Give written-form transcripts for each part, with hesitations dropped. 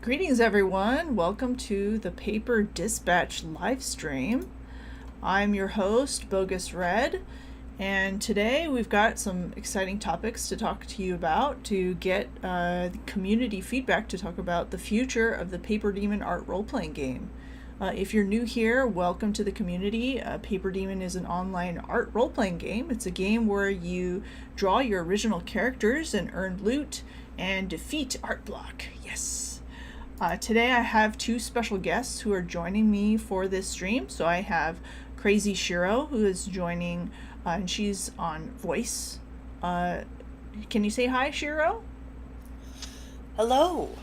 Greetings, everyone. Welcome to the Paper Dispatch live stream. I'm your host, BogusRed, and today we've got some exciting topics to talk to you about to get community feedback to talk about the future of the PaperDemon Art role-playing game. If you're new here, welcome to the community. PaperDemon is an online art role-playing game. It's a game where you draw your original characters and earn loot and defeat art block. Yes. Today I have two special guests who are joining me for this stream. So I have Crazy Shiro, who is joining, and she's on voice. Can you say hi, Shiro? Hello.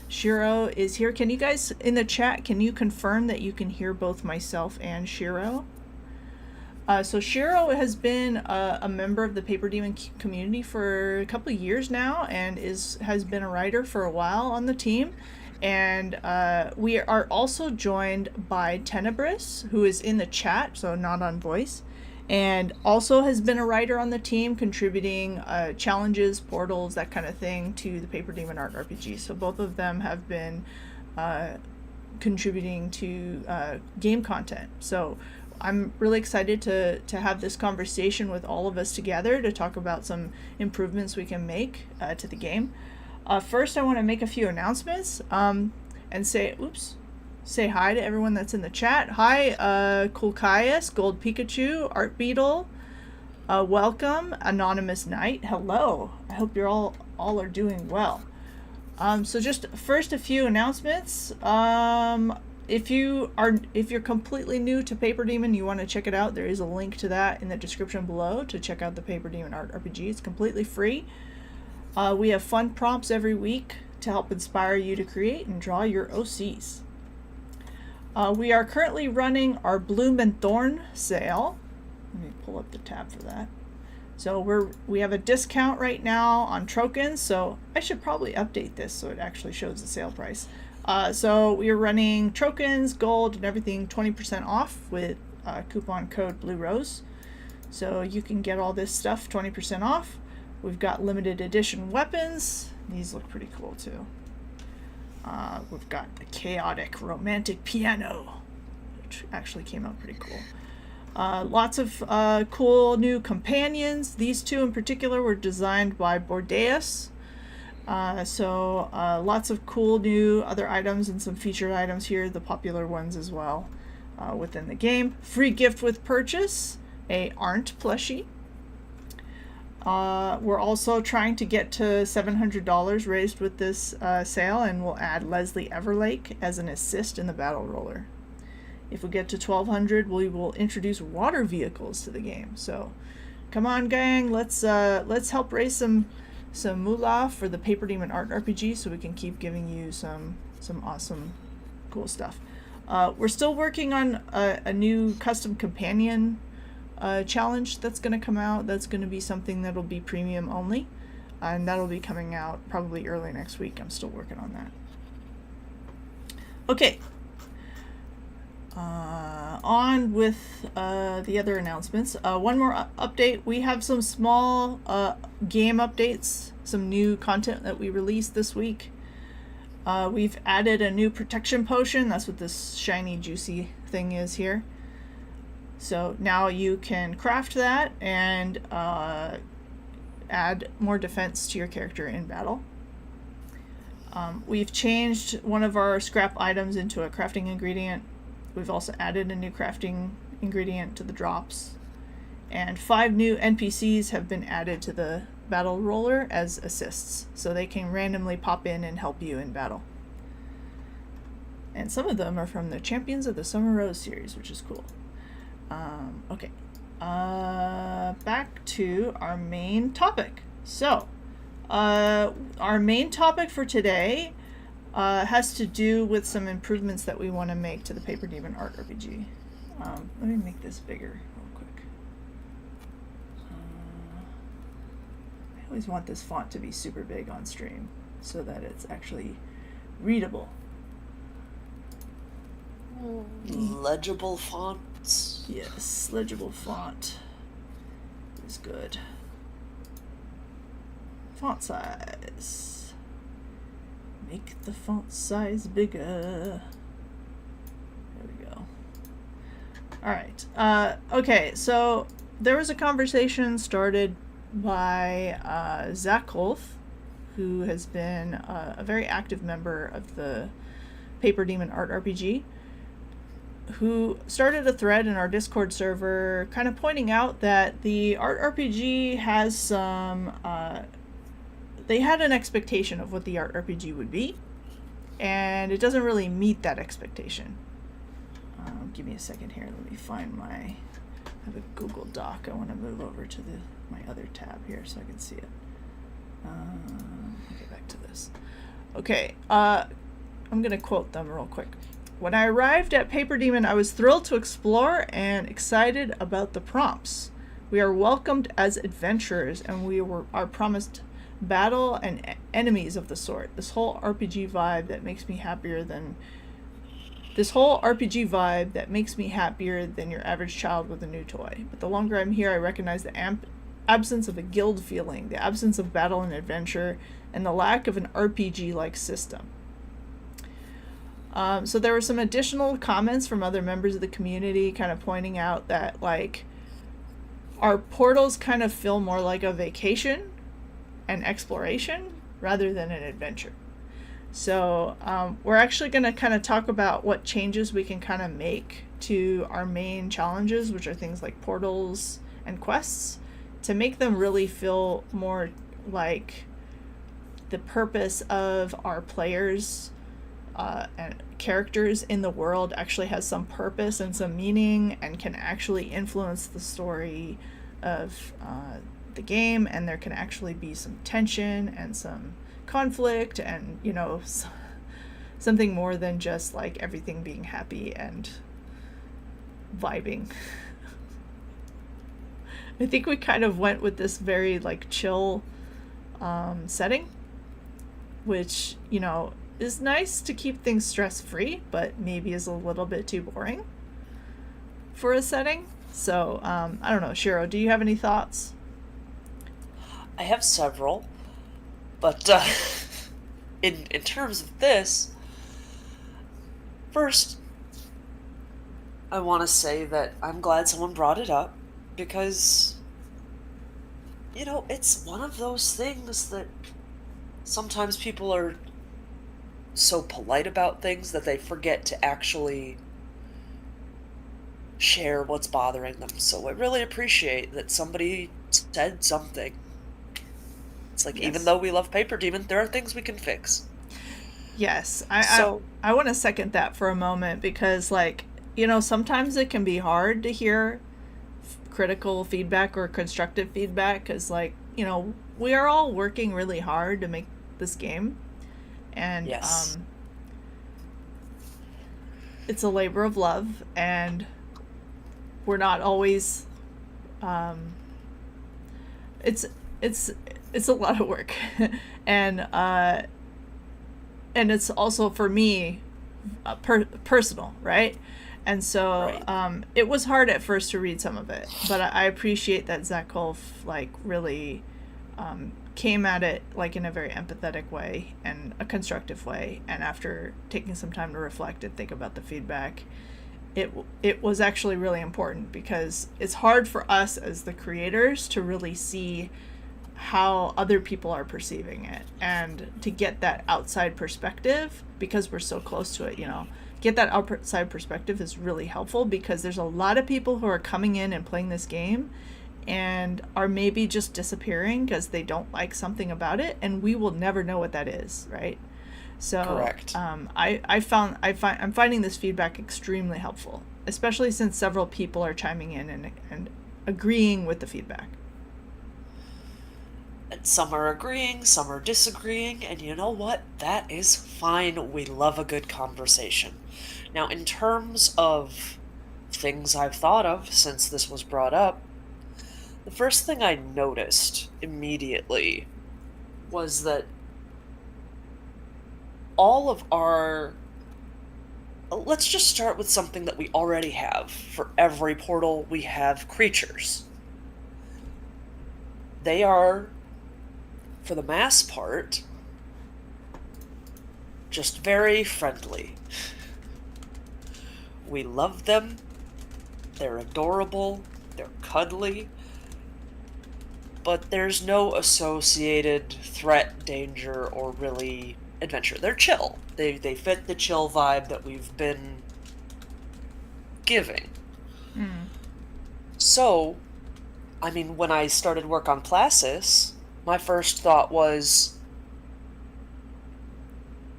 Shiro is here. Can you guys in the chat, can you confirm that you can hear both myself and Shiro? So Shiro has been a member of the PaperDemon community for a couple of years now and has been a writer for a while on the team. And we are also joined by Tenebris, who is in the chat, so not on voice, and also has been a writer on the team, contributing challenges, portals, that kind of thing to the PaperDemon Art RPG. So both of them have been contributing to game content. So I'm really excited to have this conversation with all of us together to talk about some improvements we can make to the game. First, I want to make a few announcements and say hi to everyone that's in the chat. Hi, Kulkaius, Gold Pikachu, Art Beetle, welcome, Anonymous Knight, hello. I hope you're all are doing well. So just first a few announcements. If you're completely new to PaperDemon, you want to check it out, there is a link to that in the description below to check out the PaperDemon Art RPG. It's completely free. We have fun prompts every week to help inspire you to create and draw your OCs. We are currently running our Bloom and Thorn sale. Let me pull up the tab for that. So we have a discount right now on tokens, so I should probably update this so it actually shows the sale price. So we are running tokens, gold, and everything 20% off with coupon code Blue Rose. So you can get all this stuff 20% off. We've got limited edition weapons. These look pretty cool too. We've got a chaotic romantic piano, which actually came out pretty cool. Lots of cool new companions. These two in particular were designed by Bordeus. So lots of cool new other items and some featured items here, the popular ones as well within the game. Free gift with purchase, a Arndt plushie. We're also trying to get to $700 raised with this sale, and we'll add Leslie Everlake as an assist in the battle roller. If we get to $1,200, we will introduce water vehicles to the game. So come on, gang, let's help raise some moolah for the PaperDemon Art RPG so we can keep giving you some awesome cool stuff. We're still working on a new custom companion challenge that's going to come out. That's going to be something that'll be premium only, and that'll be coming out probably early next week. I'm still working on that. Okay, on with the other announcements. One more update. We have some small game updates, some new content that we released this week. We've added a new protection potion. That's what this shiny juicy thing is here. So now you can craft that and add more defense to your character in battle. We've changed one of our scrap items into a crafting ingredient. We've also added a new crafting ingredient to the drops. And 5 new NPCs have been added to the battle roller as assists, so they can randomly pop in and help you in battle. And some of them are from the Champions of the Summer Rose series, which is cool. Okay, back to our main topic. So, our main topic for today has to do with some improvements that we want to make to the PaperDemon Art RPG. Let me make this bigger real quick. I always want this font to be super big on stream so that it's actually readable. Legible fonts. Yes, legible font is good. Font size. Make the font size bigger. There we go. Alright. Okay, so there was a conversation started by Zach Wolf, who has been a very active member of the PaperDemon Art RPG, who started a thread in our Discord server kind of pointing out that the art RPG has some they had an expectation of what the art RPG would be, and it doesn't really meet that expectation. Give me a second here. Let me find I have a Google Doc. I want to move over to my other tab here so I can see it. Get back to this. Okay, I'm going to quote them real quick. When I arrived at PaperDemon, I was thrilled to explore and excited about the prompts. We are welcomed as adventurers, and we are promised battle and enemies of the sort. This whole RPG vibe that makes me happier than your average child with a new toy. But the longer I'm here, I recognize the absence of a guild feeling, the absence of battle and adventure, and the lack of an RPG-like system. So there were some additional comments from other members of the community kind of pointing out that, like, our portals kind of feel more like a vacation and exploration rather than an adventure. So we're actually going to kind of talk about what changes we can kind of make to our main challenges, which are things like portals and quests, to make them really feel more like the purpose of our players and characters in the world actually has some purpose and some meaning and can actually influence the story of the game, and there can actually be some tension and some conflict and, you know, something more than just like everything being happy and vibing. I think we kind of went with this very like chill setting, which, you know, is nice to keep things stress-free, but maybe is a little bit too boring for a setting. So I don't know, Shiro, do you have any thoughts? I have several, but in terms of this, first, I want to say that I'm glad someone brought it up, because, you know, it's one of those things that sometimes people are so polite about things that they forget to actually share what's bothering them. So I really appreciate that somebody said something. It's like, Yes. even though we love PaperDemon, there are things we can fix. Yes, I want to second that for a moment, because, like, you know, sometimes it can be hard to hear critical feedback or constructive feedback, because, like, you know, we are all working really hard to make this game, and Yes. it's a labor of love, and we're not always it's a lot of work. and it's also, for me, personal, right? And so Right. it was hard at first to read some of it, but I appreciate that Zach Wolf, like, really came at it, like, in a very empathetic way and a constructive way, and after taking some time to reflect and think about the feedback, it was actually really important, because it's hard for us as the creators to really see how other people are perceiving it, and to get that outside perspective, because we're so close to it, you know. Get that outside perspective is really helpful, because there's a lot of people who are coming in and playing this game and are maybe just disappearing because they don't like something about it, and we will never know what that is, right? So Correct. I'm finding this feedback extremely helpful, especially since several people are chiming in and agreeing with the feedback. And some are agreeing, some are disagreeing, and you know what? That is fine. We love a good conversation. Now, in terms of things I've thought of since this was brought up, the first thing I noticed immediately was that all of our... Let's just start with something that we already have. For every portal, we have creatures. They are, for the mass part, just very friendly. We love them, they're adorable, they're cuddly, but there's no associated threat, danger, or really adventure. They're chill. They fit the chill vibe that we've been giving. Mm. So, I mean, when I started work on Placis, my first thought was,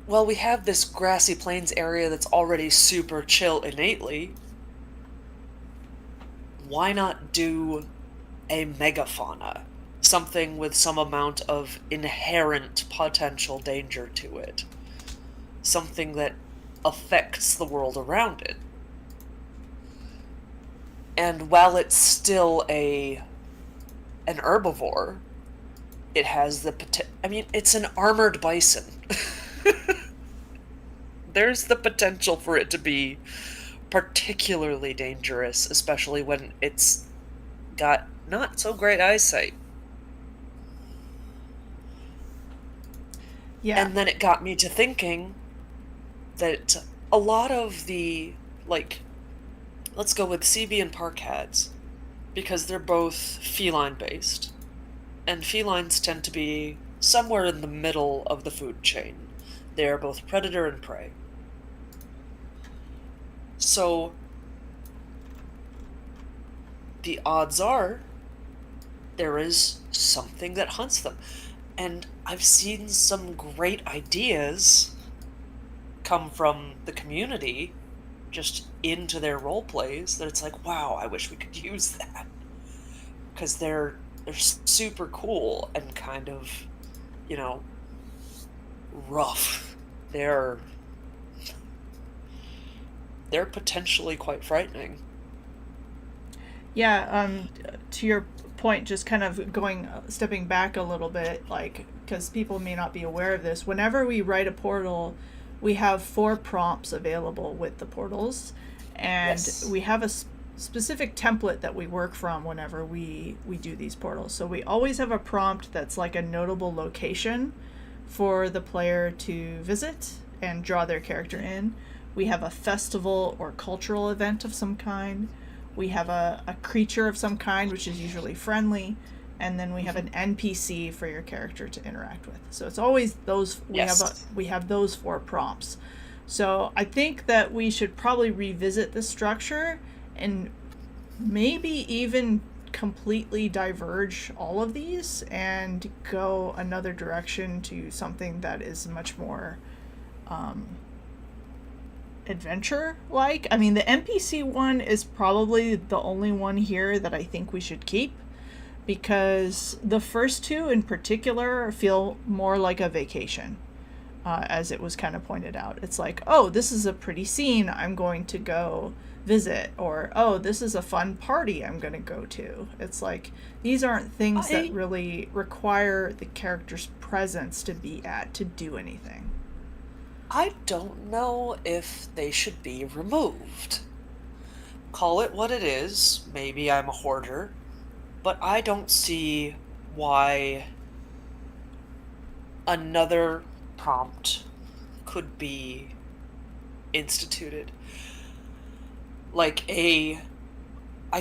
well, we have this grassy plains area that's already super chill innately. Why not do a megafauna? Something with some amount of inherent potential danger to it. Something that affects the world around it. And while it's still an herbivore, it has the potential. I mean, it's an armored bison. There's the potential for it to be particularly dangerous, especially when it's got not so great eyesight. Yeah. And then it got me to thinking that a lot of the, like, let's go with CB and Parkheads, because they're both feline-based, and felines tend to be somewhere in the middle of the food chain. They are both predator and prey. So, the odds are there is something that hunts them. And I've seen some great ideas come from the community just into their role plays that it's like, wow, I wish we could use that. Because they're super cool and kind of, rough. They're potentially quite frightening. Yeah, to your point, just kind of stepping back a little bit, like, because people may not be aware of this, whenever we write a portal, we have 4 prompts available with the portals, and Yes. we have a specific template that we work from whenever we do these portals. So we always have a prompt that's like a notable location for the player to visit and draw their character in. We have a festival or cultural event of some kind. We have a creature of some kind, which is usually friendly. And then we have an NPC for your character to interact with. So it's always those, we have those 4 prompts. So I think that we should probably revisit the structure and maybe even completely diverge all of these and go another direction to something that is much more adventure-like. I mean, the NPC one is probably the only one here that I think we should keep, because the first 2 in particular feel more like a vacation, as it was kind of pointed out. It's like, oh, this is a pretty scene, I'm going to go visit, or oh, this is a fun party I'm going to go to. It's like, these aren't things that really require the character's presence to be at to do anything. I don't know if they should be removed. Call it what it is. Maybe I'm a hoarder. But I don't see why another prompt could be instituted. Like I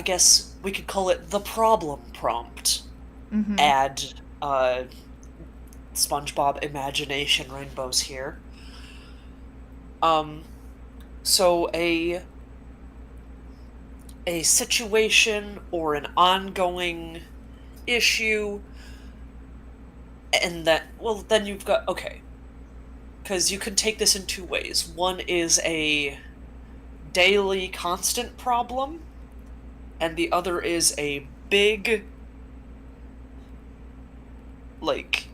guess we could call it the problem prompt. Mm-hmm. Add SpongeBob imagination rainbows here. So a situation or an ongoing issue, and then you've got, okay, because you can take this in 2 ways. One is a daily constant problem, and the other is a big, like,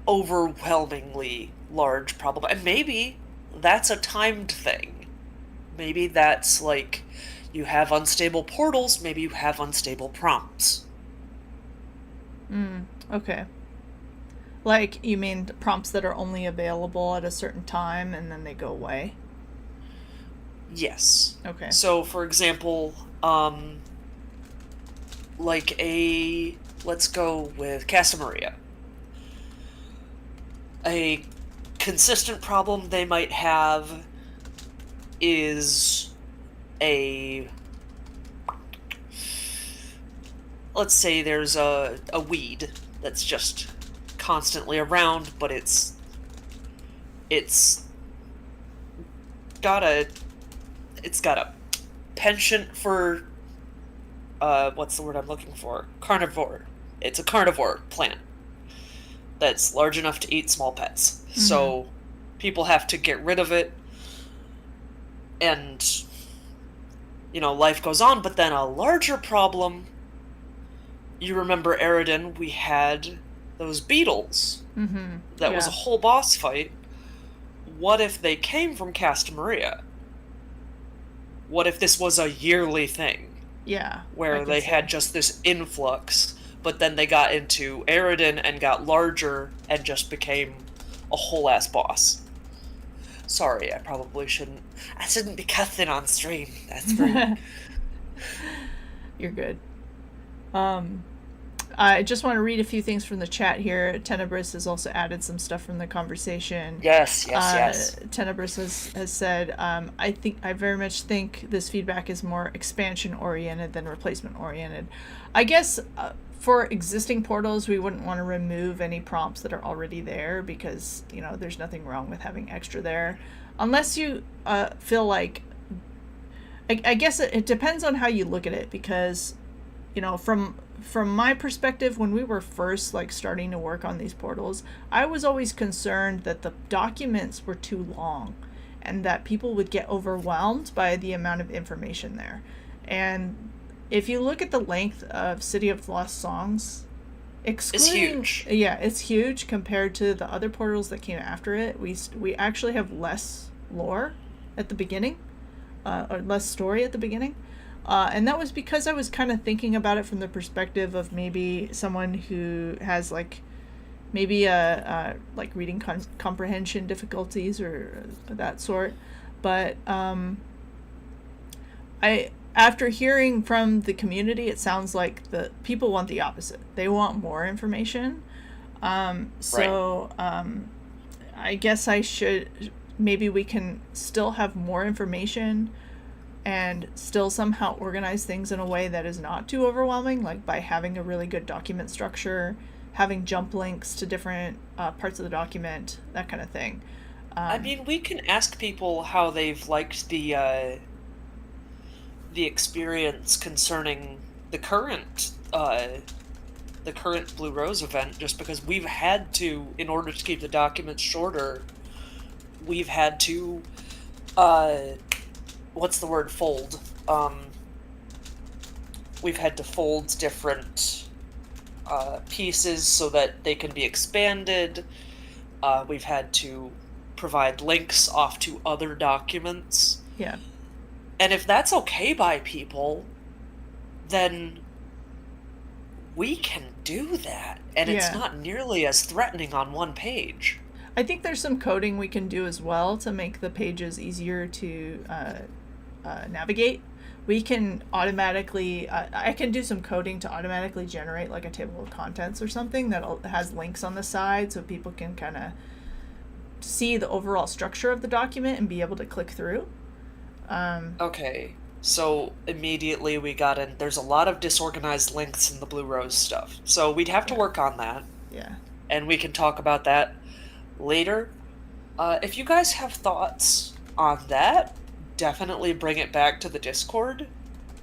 overwhelmingly large problem. And maybe that's a timed thing. Maybe that's like, you have unstable portals, maybe you have unstable prompts. Okay. Like, you mean prompts that are only available at a certain time and then they go away? Yes. Okay. So, for example, like let's go with Casa Maria. A consistent problem they might have is a... Let's say there's a weed that's just constantly around, but it's got a penchant for what's the word I'm looking for? Carnivore. It's a carnivore plant that's large enough to eat small pets. Mm-hmm. So people have to get rid of it, and life goes on. But then a larger problem, you remember Eridan, we had those beetles. Mm-hmm. That was a whole boss fight. What if they came from Casta Maria? What if this was a yearly thing? Yeah. Where they had just this influx, but then they got into Eridan and got larger and just became a whole ass boss. Sorry, I probably shouldn't. I shouldn't be cussing on stream. That's rude. You're good. I just want to read a few things from the chat here. Tenebris has also added some stuff from the conversation. Yes. Tenebris has said, I very much think this feedback is more expansion oriented than replacement oriented. I guess for existing portals, we wouldn't want to remove any prompts that are already there because, there's nothing wrong with having extra there. Unless you feel like, I guess it depends on how you look at it because, from my perspective, when we were first starting to work on these portals, I was always concerned that the documents were too long and that people would get overwhelmed by the amount of information there. And if you look at the length of City of Lost Songs, it's huge. Yeah, it's huge compared to the other portals that came after it. We actually have less lore at the beginning, or less story at the beginning. And that was because I was kind of thinking about it from the perspective of maybe someone who has maybe reading comprehension difficulties or that sort. But after hearing from the community, it sounds like the people want the opposite. They want more information. I guess maybe we can still have more information and still somehow organize things in a way that is not too overwhelming, like by having a really good document structure, having jump links to different parts of the document, that kind of thing. We can ask people how they've liked the experience concerning the current Blue Rose event, just because we've had to, in order to keep the documents shorter, we've had to fold. We've had to fold different pieces so that they can be expanded. We've had to provide links off to other documents. Yeah. And if that's okay by people, then we can do that. And it's not nearly as threatening on one page. I think there's some coding we can do as well to make the pages easier to navigate. We can automatically, I can do some coding to automatically generate a table of contents or something that has links on the side so people can kind of see the overall structure of the document and be able to click through. Okay, so immediately we got in, there's a lot of disorganized links in the Blue Rose stuff. So we'd have to work on that. Yeah. And we can talk about that later. If you guys have thoughts on that, definitely bring it back to the Discord,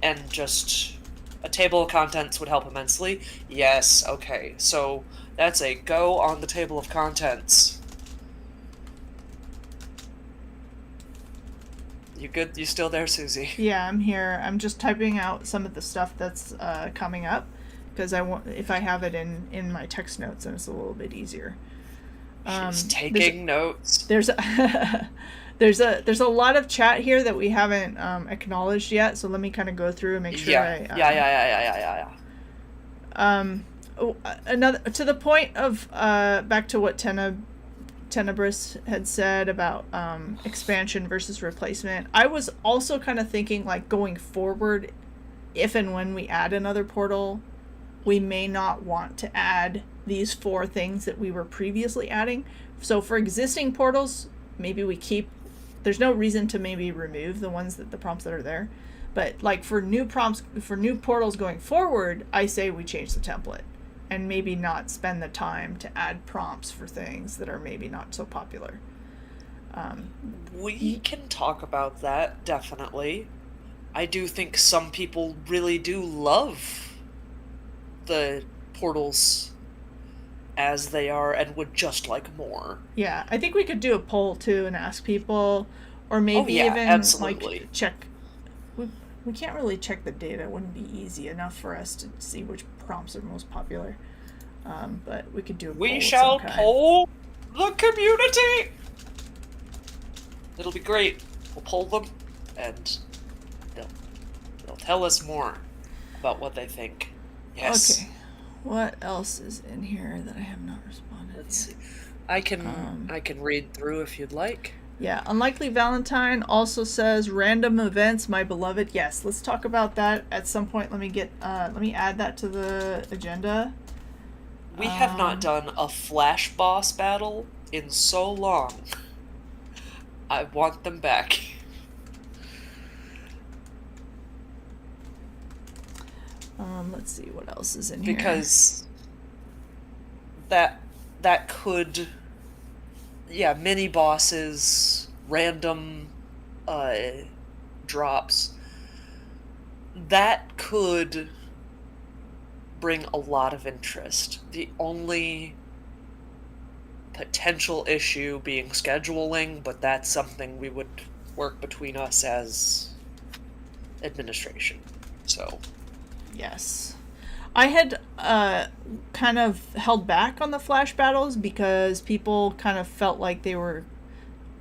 and just a table of contents would help immensely. Yes, okay, so that's a go on the table of contents. You good? You still there, Susie? Yeah, I'm here. I'm just typing out some of the stuff that's coming up, because if I have it in my text notes, then it's a little bit easier. She's taking notes. There's a there's a lot of chat here that we haven't acknowledged yet, so let me kind of go through and make sure. Yeah. Another to the point of back to what Tenebris had said about expansion versus replacement. I was also kind of thinking going forward, if and when we add another portal, we may not want to add these 4 things that we were previously adding. So for existing portals, maybe we keep. There's no reason to maybe remove the ones the prompts that are there, but like for new prompts for new portals going forward, I say we change the template, and maybe not spend the time to add prompts for things that are maybe not so popular. We can talk about that, definitely. I do think some people really do love the portals as they are and would just like more. Yeah, I think we could do a poll too and ask people, or maybe yeah, even absolutely. like check. We can't really check the data. It wouldn't be easy enough for us to see which prompts are most popular. But we could do a poll. We shall poll the community! It'll be great. We'll poll them, and they'll tell us more about what they think. Yes. Okay. What else is in here that I have not responded to? Let's see. I can read through if you'd like. Yeah, Unlikely Valentine also says random events, my beloved. Yes, let's talk about that at some point. Let me add that to the agenda. We have not done a flash boss battle in so long. I want them back. Let's see what else is in here. Because that could, mini bosses, random drops, that could bring a lot of interest. The only potential issue being scheduling, but that's something we would work between us as administration. So yes, I had kind of held back on the flash battles because people kind of felt like they were,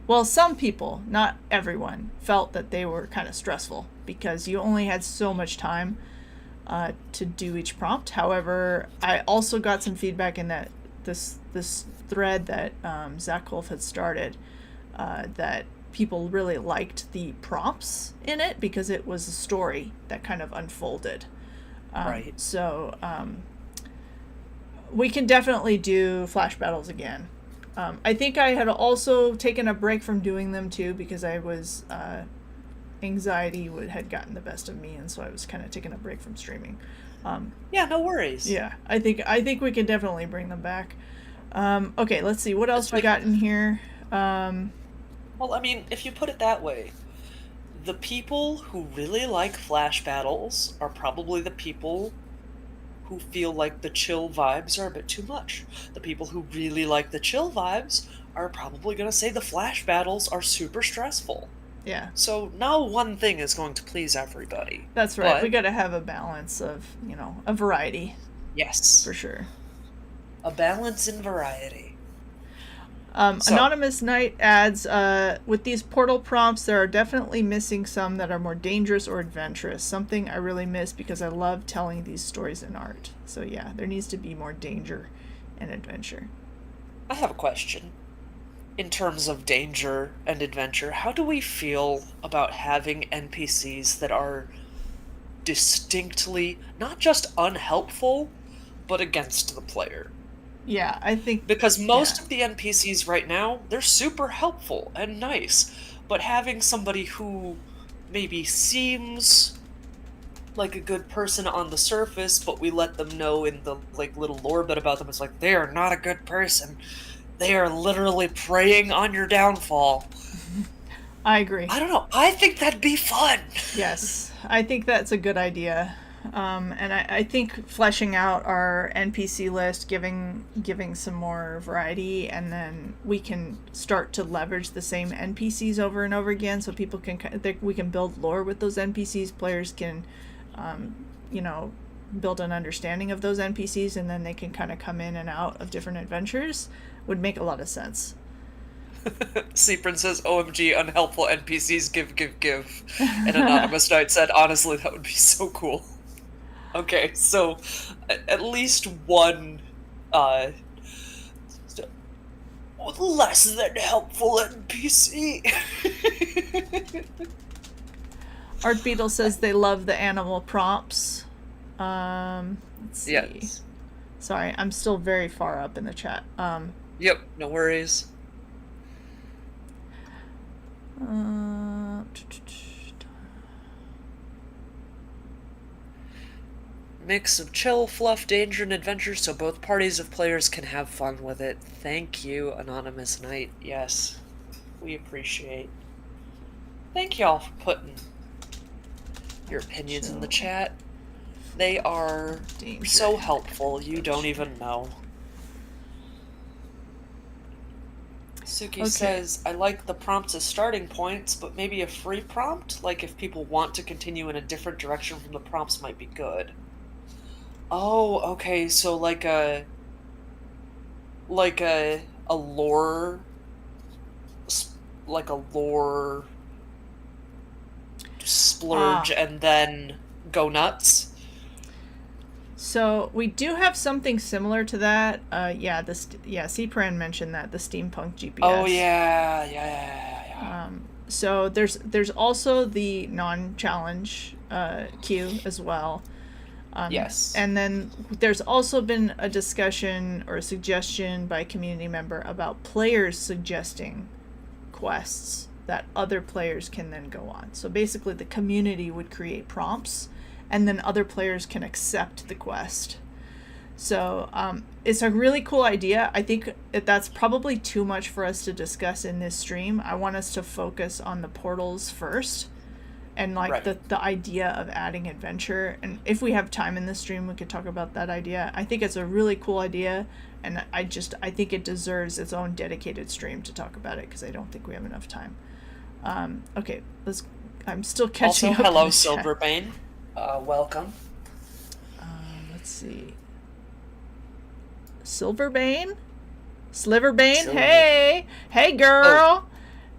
well, some people, not everyone, felt that they were kind of stressful because you only had so much time to do each prompt. However, I also got some feedback in that this thread that Zach Wolf had started, that people really liked the prompts in it because it was a story that kind of unfolded. Right. So we can definitely do flash battles again. I think I had also taken a break from doing them too because I was anxiety had gotten the best of me, and so I was kind of taking a break from streaming. Yeah, no worries. Yeah, I think we can definitely bring them back. Okay, let's see what else we got in here. Well, I mean, if you put it that way, the people who really like flash battles are probably the people who feel like the chill vibes are a bit too much. The people who really like the chill vibes are probably going to say the flash battles are super stressful. Yeah. So no one thing is going to please everybody. That's right. But we got to have a balance of, a variety. Yes. For sure. A balance in variety. Anonymous Knight adds, with these portal prompts, there are definitely missing some that are more dangerous or adventurous. Something I really miss because I love telling these stories in art. So yeah, there needs to be more danger and adventure. I have a question. In terms of danger and adventure, how do we feel about having NPCs that are distinctly not just unhelpful, but against the player? Yeah, I think... Because most of the NPCs right now, they're super helpful and nice, but having somebody who maybe seems like a good person on the surface, but we let them know in the little lore bit about them, it's like, they are not a good person. They are literally preying on your downfall. I agree. I don't know. I think that'd be fun. Yes, I think that's a good idea. And I think fleshing out our NPC list, giving some more variety, and then we can start to leverage the same NPCs over and over again, so people we can build lore with those NPCs. Players can, build an understanding of those NPCs, and then they can kind of come in and out of different adventures. Would make a lot of sense. Seaprin says, OMG, unhelpful NPCs, give. And Anonymous Knight said, honestly, that would be so cool. Okay, so at least one less than helpful NPC. Art Beetle says they love the animal prompts. Let's see. Yes. Sorry, I'm still very far up in the chat. Yep, no worries. Mix of chill, fluff, danger, and adventure so both parties of players can have fun with it. Thank you, Anonymous Knight. Yes, we appreciate. Thank y'all for putting your opinions in the chat. They are so helpful, you don't even know. Suki says, I like the prompts as starting points, but maybe a free prompt? Like if people want to continue in a different direction from the prompts might be good. Oh, okay, so like a lore, like a lore splurge and then go nuts. So we do have something similar to that. CPRAN mentioned that, the steampunk GPS. Oh yeah. So there's also the non-challenge queue as well. Yes. And then there's also been a discussion or a suggestion by a community member about players suggesting quests that other players can then go on. So basically the community would create prompts and then other players can accept the quest. So it's a really cool idea. I think that's probably too much for us to discuss in this stream. I want us to focus on the portals first and the idea of adding adventure. And if we have time in this stream, we could talk about that idea. I think it's a really cool idea, and I think it deserves its own dedicated stream to talk about it because I don't think we have enough time. Okay, I'm still catching up. Also, hello, Silverbane. Welcome. Let's see. Silverbane? Sliverbane? Hey, girl.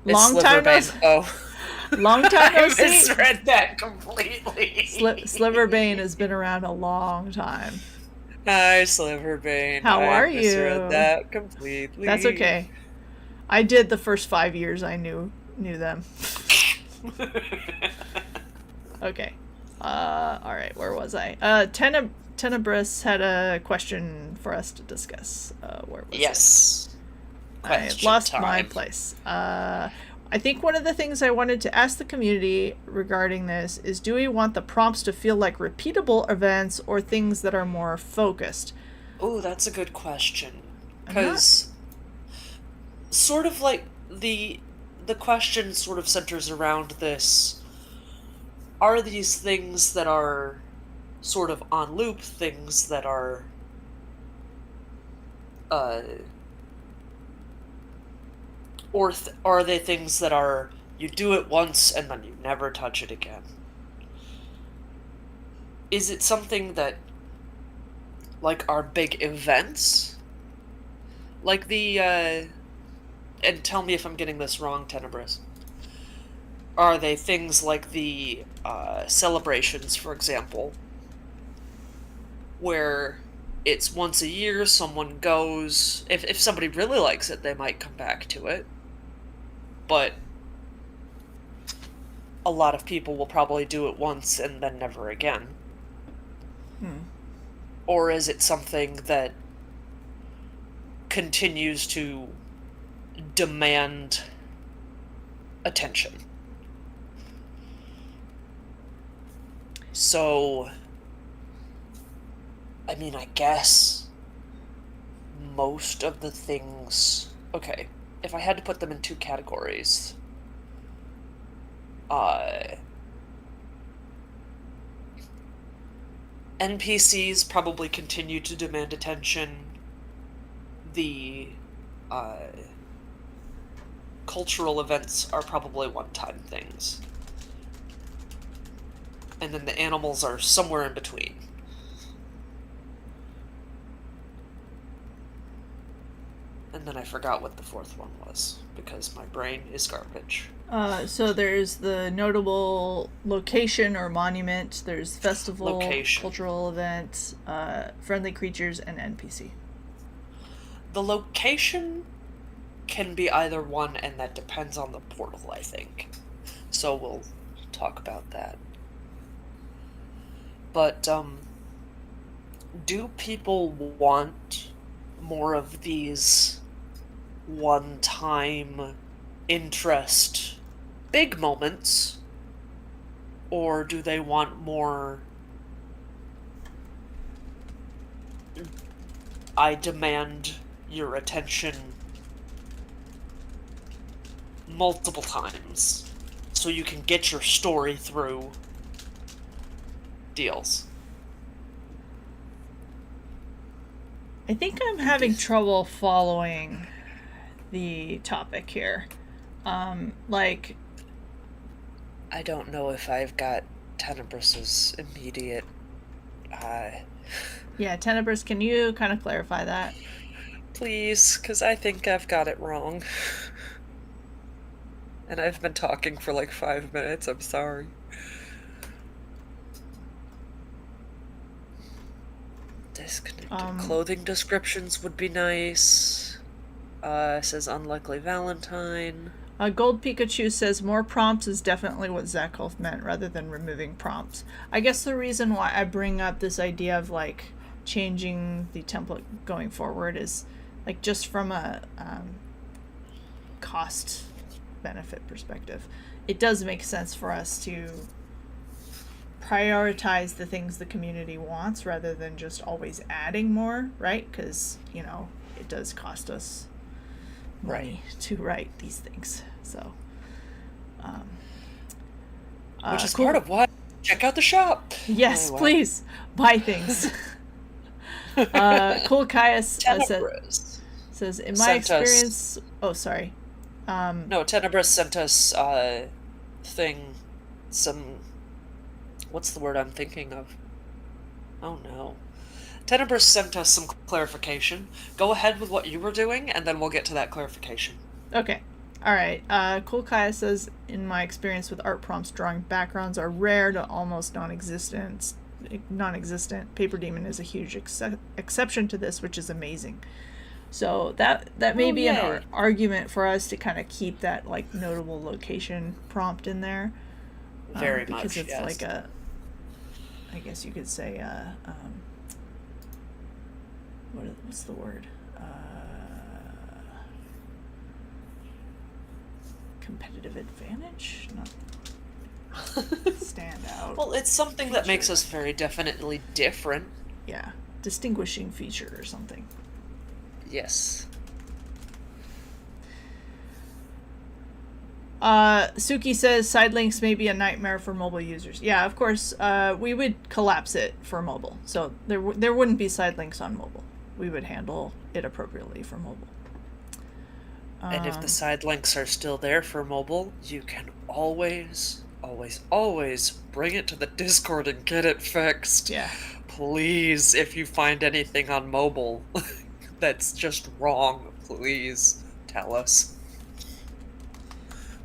Long time no see. Long time no see. I misread that completely. Sliverbane has been around a long time. Hi, Sliverbane. How are you? I misread that completely. That's okay. I did the first 5 years I knew them. Okay. Alright, where was I? Tenebris had a question for us to discuss. Where was it? I lost my place. I think one of the things I wanted to ask the community regarding this is, do we want the prompts to feel like repeatable events or things that are more focused? Oh, that's a good question. Because sort of like the question sort of centers around this. Are these things that are sort of on loop, things that are or are they things that are you do it once and then you never touch it again? Is it something that, like, are big events? Like the and tell me if I'm getting this wrong, Tenebris. Are they things like the celebrations, for example, where it's once a year, someone goes, if somebody really likes it, they might come back to it, but a lot of people will probably do it once and then never again. Or is it something that continues to demand attention? So, I mean, I guess most of the things... Okay, if I had to put them in two categories... NPCs probably continue to demand attention. The cultural events are probably one-time things. And then the animals are somewhere in between. And then I forgot what the fourth one was, because my brain is garbage. So there's the notable location or monument, there's festival, cultural event, friendly creatures, and NPC. The location can be either one, and that depends on the portal, I think. So we'll talk about that. But, do people want more of these one-time interest big moments, or do they want more I demand your attention multiple times so you can get your story through deals? I think I'm having trouble following the topic here. Like, I don't know if I've got Tenebrus's immediate yeah, Tenebris, can you kind of clarify that? please, because I think I've got it wrong. And I've been talking for like 5 minutes, I'm sorry. Disconnected. Clothing descriptions would be nice. Says unlikely Valentine. Gold Pikachu says more prompts is definitely what Zakhoff meant rather than removing prompts. I guess the reason why I bring up this idea of like changing the template going forward is like just from a cost benefit perspective. It does make sense for us to prioritize the things the community wants rather than just always adding more, right? Because, you know, it does cost us money to write these things. So, which is part of why check out the shop. Yes, anyway. Please buy things. Cool Caius says, in my experience, oh, sorry. No, Tenebris sent us what's the word I'm thinking of? Oh no. Tenebris sent us some clarification. Go ahead with what you were doing, and then we'll get to that clarification. Okay. Alright. Cool Kaya says, in my experience with art prompts, drawing backgrounds are rare to almost non-existent. PaperDemon is a huge exception to this, which is amazing. So that may be an argument for us to kind of keep that like notable location prompt in there. Very because much, it's yes. like a, I guess you could say what's the word? Competitive advantage? Not stand out. Well, it's something that makes us very definitely different. Yeah. Distinguishing feature or something. Yes. Suki says side links may be a nightmare for mobile users. Yeah, of course, we would collapse it for mobile. So there wouldn't be side links on mobile. We would handle it appropriately for mobile. And if the side links are still there for mobile, you can always bring it to the Discord and get it fixed. Yeah. Please, if you find anything on mobile that's just wrong, please tell us.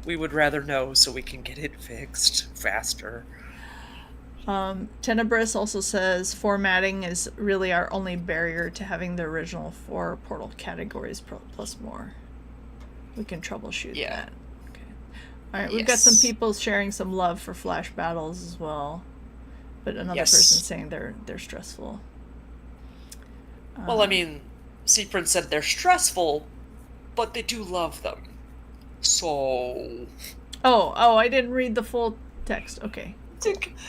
We would rather know so we can get it fixed faster. Tenebris also says formatting is really our only barrier to having the original 4 portal categories plus more. We can troubleshoot that. Okay. All right, we've got some people sharing some love for flash battles as well, but another person saying they're stressful. Well, I mean, Seaprin said they're stressful, but they do love them. So. Oh, I didn't read the full text. Okay.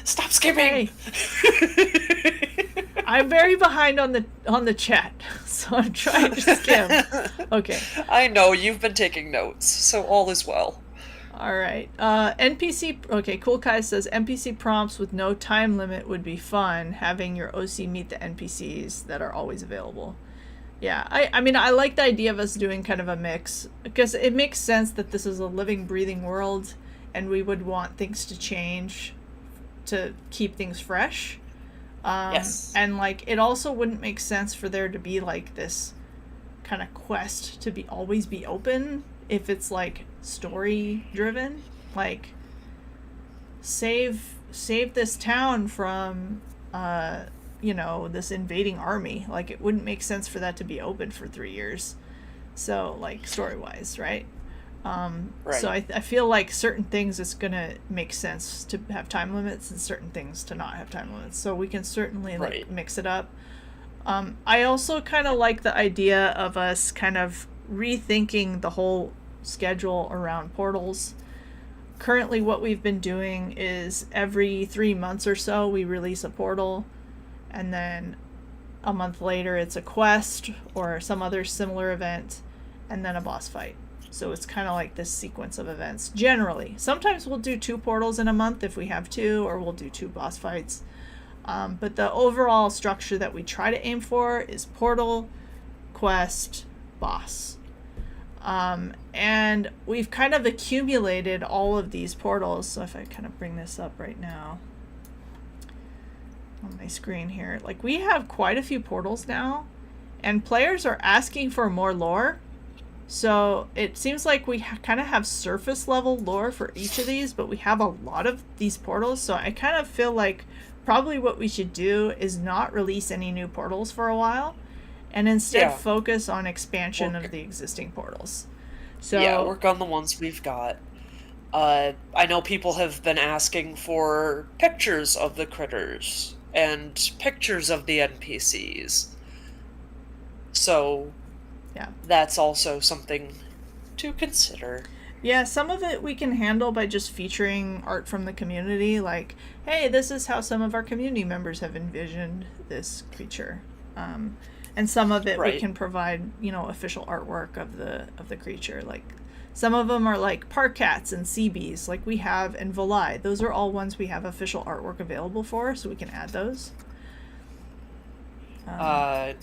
Stop skipping. Okay. I'm very behind on the chat, so I'm trying to skim. Okay. I know you've been taking notes, so all is well. All right. NPC. Okay. Cool Kai says NPC prompts with no time limit would be fun. Having your OC meet the NPCs that are always available. Yeah. I mean, I like the idea of us doing kind of a mix because it makes sense that this is a living, breathing world, and we would want things to change to keep things fresh. Yes. And like it also wouldn't make sense for there to be like this kind of quest to always be open if it's like story driven. Like save this town from this invading army. Like it wouldn't make sense for that to be open for 3 years. So like story wise, right? Right. So I feel like certain things it's going to make sense to have time limits and certain things to not have time limits. So we can certainly like mix it up. I also kind of like the idea of us kind of rethinking the whole schedule around portals. Currently, what we've been doing is every 3 months or so we release a portal, and then a month later it's a quest or some other similar event, and then a boss fight. So it's kind of like this sequence of events generally. Sometimes we'll do 2 portals in a month if we have 2, or we'll do 2 boss fights. But the overall structure that we try to aim for is portal, quest, boss. And we've kind of accumulated all of these portals. So if I kind of bring this up right now on my screen here, like, we have quite a few portals now, and players are asking for more lore. So it seems like we kind of have surface level lore for each of these, but we have a lot of these portals. So I kind of feel like probably what we should do is not release any new portals for a while, and instead focus on expansion of the existing portals. So yeah, work on the ones we've got. I know people have been asking for pictures of the critters and pictures of the NPCs. So yeah, that's also something to consider. Yeah, some of it we can handle by just featuring art from the community, like, hey, this is how some of our community members have envisioned this creature. And some of it we can provide, official artwork of the creature. Like, some of them are like park cats and sea bees, like we have in Volai. Those are all ones we have official artwork available for, so we can add those.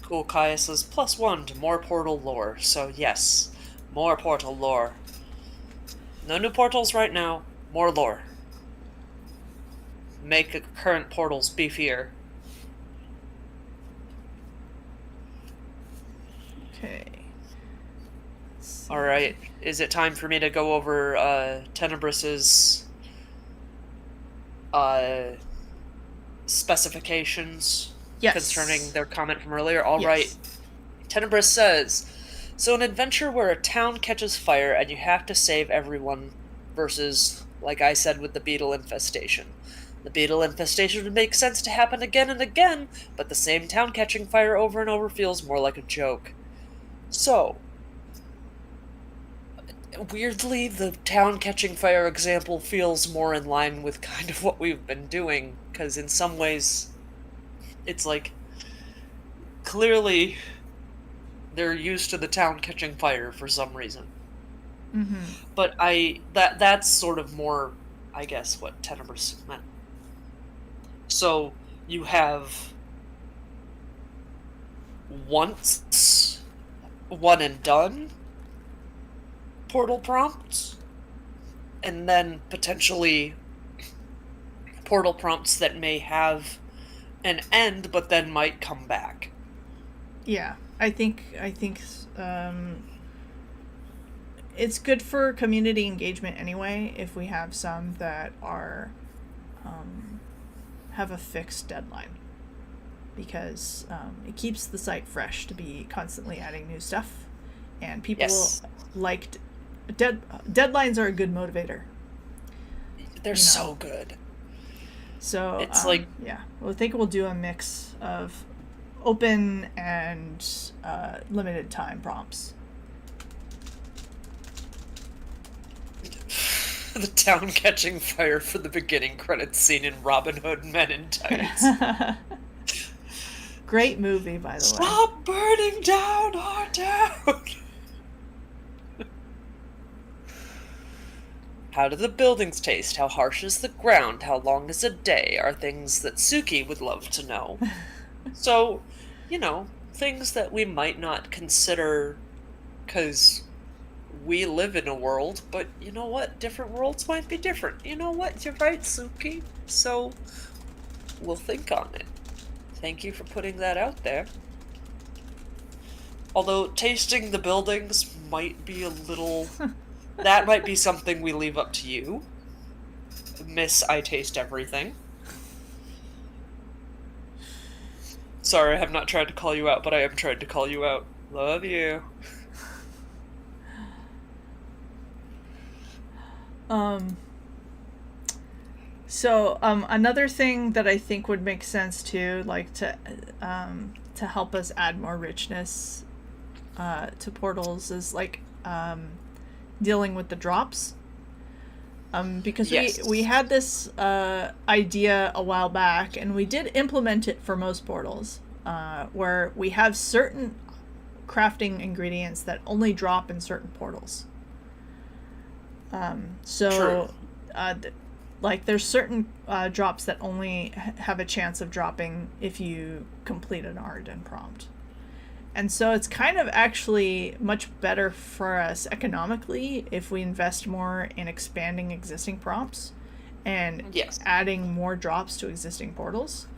Cool Kaya says +1 to more portal lore. So yes, more portal lore. No new portals right now, more lore. Make current portals beefier. Okay. Alright, is it time for me to go over Tenebrus's specifications concerning their comment from earlier? Alright. Tenebrus says, so an adventure where a town catches fire and you have to save everyone versus, like I said, with the beetle infestation. The beetle infestation would make sense to happen again and again, but the same town catching fire over and over feels more like a joke. So, weirdly, the town catching fire example feels more in line with kind of what we've been doing, because in some ways, it's like, clearly, they're used to the town catching fire for some reason. Mm-hmm. But that's sort of more, I guess, what Tenebrous meant. So, you have once one and done portal prompts, and then potentially portal prompts that may have an end but then might come back. Yeah, I think it's good for community engagement anyway if we have some that are have a fixed deadline, because it keeps the site fresh to be constantly adding new stuff, and people liked deadlines are a good motivator. They're so good. So it's like, well, I think we'll do a mix of open and limited time prompts. The town catching fire for the beginning credits scene in Robin Hood Men in Tights. Great movie, by the way. Stop burning down our town! How do the buildings taste? How harsh is the ground? How long is a day? Are things that Suki would love to know. So, things that we might not consider because we live in a world, but you know what? Different worlds might be different. You know what? You're right, Suki. So, we'll think on it. Thank you for putting that out there. Although, tasting the buildings might be a little... that might be something we leave up to you. Miss I Taste Everything. Sorry, I have not tried to call you out, but I am trying to call you out. Love you. So, another thing that I think would make sense too, like to help us add more richness to portals is like dealing with the drops. Because Yes. we had this idea a while back, and we did implement it for most portals, where we have certain crafting ingredients that only drop in certain portals. True. Like there's certain drops that only have a chance of dropping if you complete an Arden prompt. And so it's kind of actually much better for us economically if we invest more in expanding existing prompts and Yes. adding more drops to existing portals.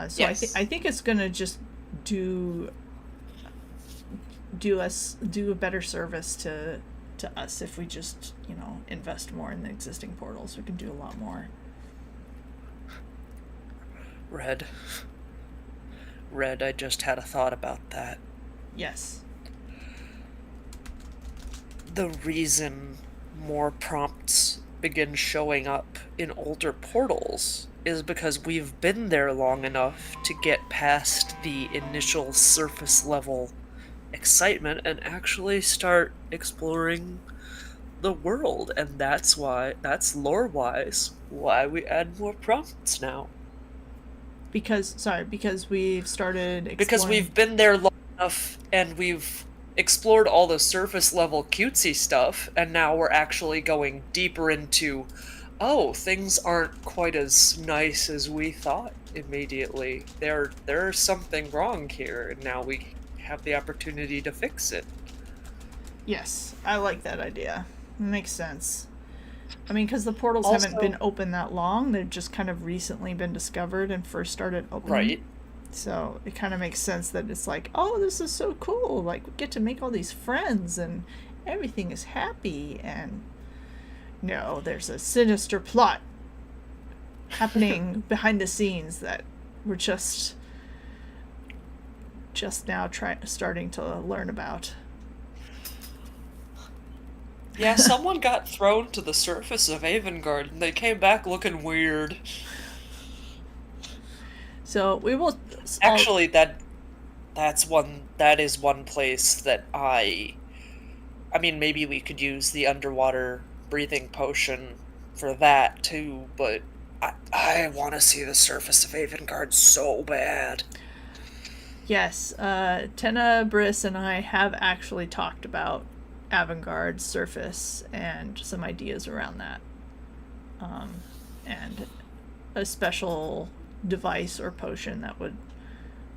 So Yes. I think it's gonna just do a better service to us if we just invest more in the existing portals. We can do a lot more. Red, I just had a thought about that. Yes. The reason more prompts begin showing up in older portals is because we've been there long enough to get past the initial surface level excitement and actually start exploring the world, and that's lore-wise why we add more prompts now. Because we've started exploring. Because we've been there long enough and we've explored all the surface level cutesy stuff, and now we're actually going deeper into, oh, things aren't quite as nice as we thought immediately. There's something wrong here, and now we have the opportunity to fix it. Yes, I like that idea. Makes sense. I mean, because the portals Also- haven't been open that long. They've just kind of recently been discovered and first started opening. Right. So it kind of makes sense that it's like, oh, this is so cool. Like, we get to make all these friends and everything is happy. And no, there's a sinister plot happening behind the scenes that we're just now starting to learn about. Yeah, someone got thrown to the surface of Avangard and they came back looking weird. So we will Actually, that is one place that I mean, maybe we could use the underwater breathing potion for that too, but I want to see the surface of Avangard so bad. Yes, Tenna, Briss, and I have actually talked about Avangard's surface and some ideas around that. And a special device or potion that would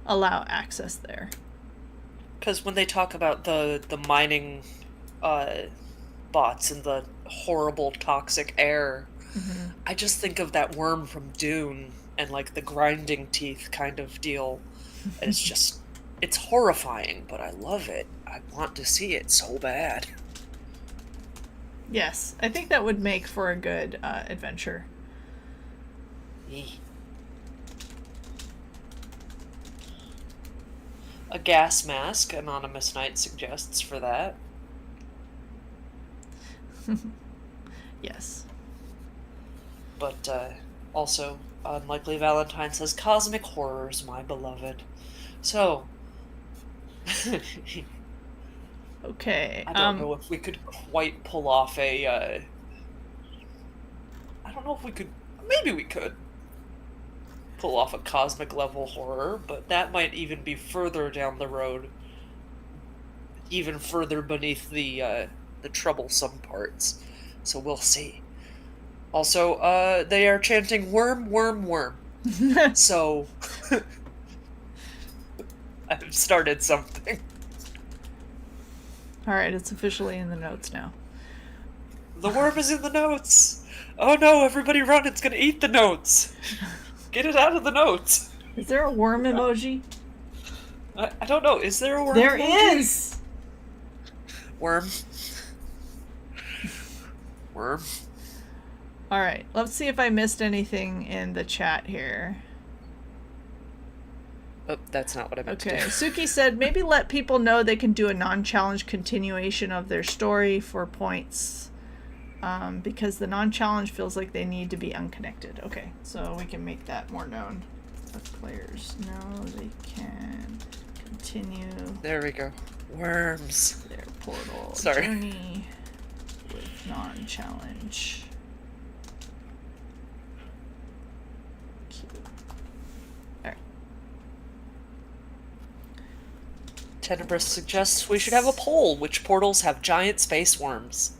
allow access there. Because when they talk about the mining bots and the horrible toxic air, I just think of that worm from Dune and like the grinding teeth kind of deal. And it's horrifying, but I love it. I want to see it so bad. Yes, I think that would make for a good adventure. A gas mask, Anonymous Knight suggests for that. Yes. But also, Unlikely Valentine says, cosmic horrors, my beloved. So, Okay. I don't know if we could quite pull off a, I don't know if we could, maybe we could pull off a cosmic level horror, but that might even be further down the road, even further beneath the troublesome parts. So we'll see. Also, they are chanting worm, worm, worm. So, I've started something. Alright, it's officially in the notes now. The worm is in the notes! Oh no, everybody run, it's gonna eat the notes! Get it out of the notes! Is there a worm emoji? I don't know, is there a worm There emoji? is! Worm. Worm. Alright, let's see if I missed anything in the chat here. Oh, that's not what I meant to do. Okay, Suki said maybe let people know they can do a non-challenge continuation of their story for points. Because the non-challenge feels like they need to be unconnected. Okay, so we can make that more known. Let players know they can continue. There we go. Worms. Their portal Sorry. journey with non-challenge. Cute. Alright. Tenebris suggests we should have a poll. Which portals have giant space worms?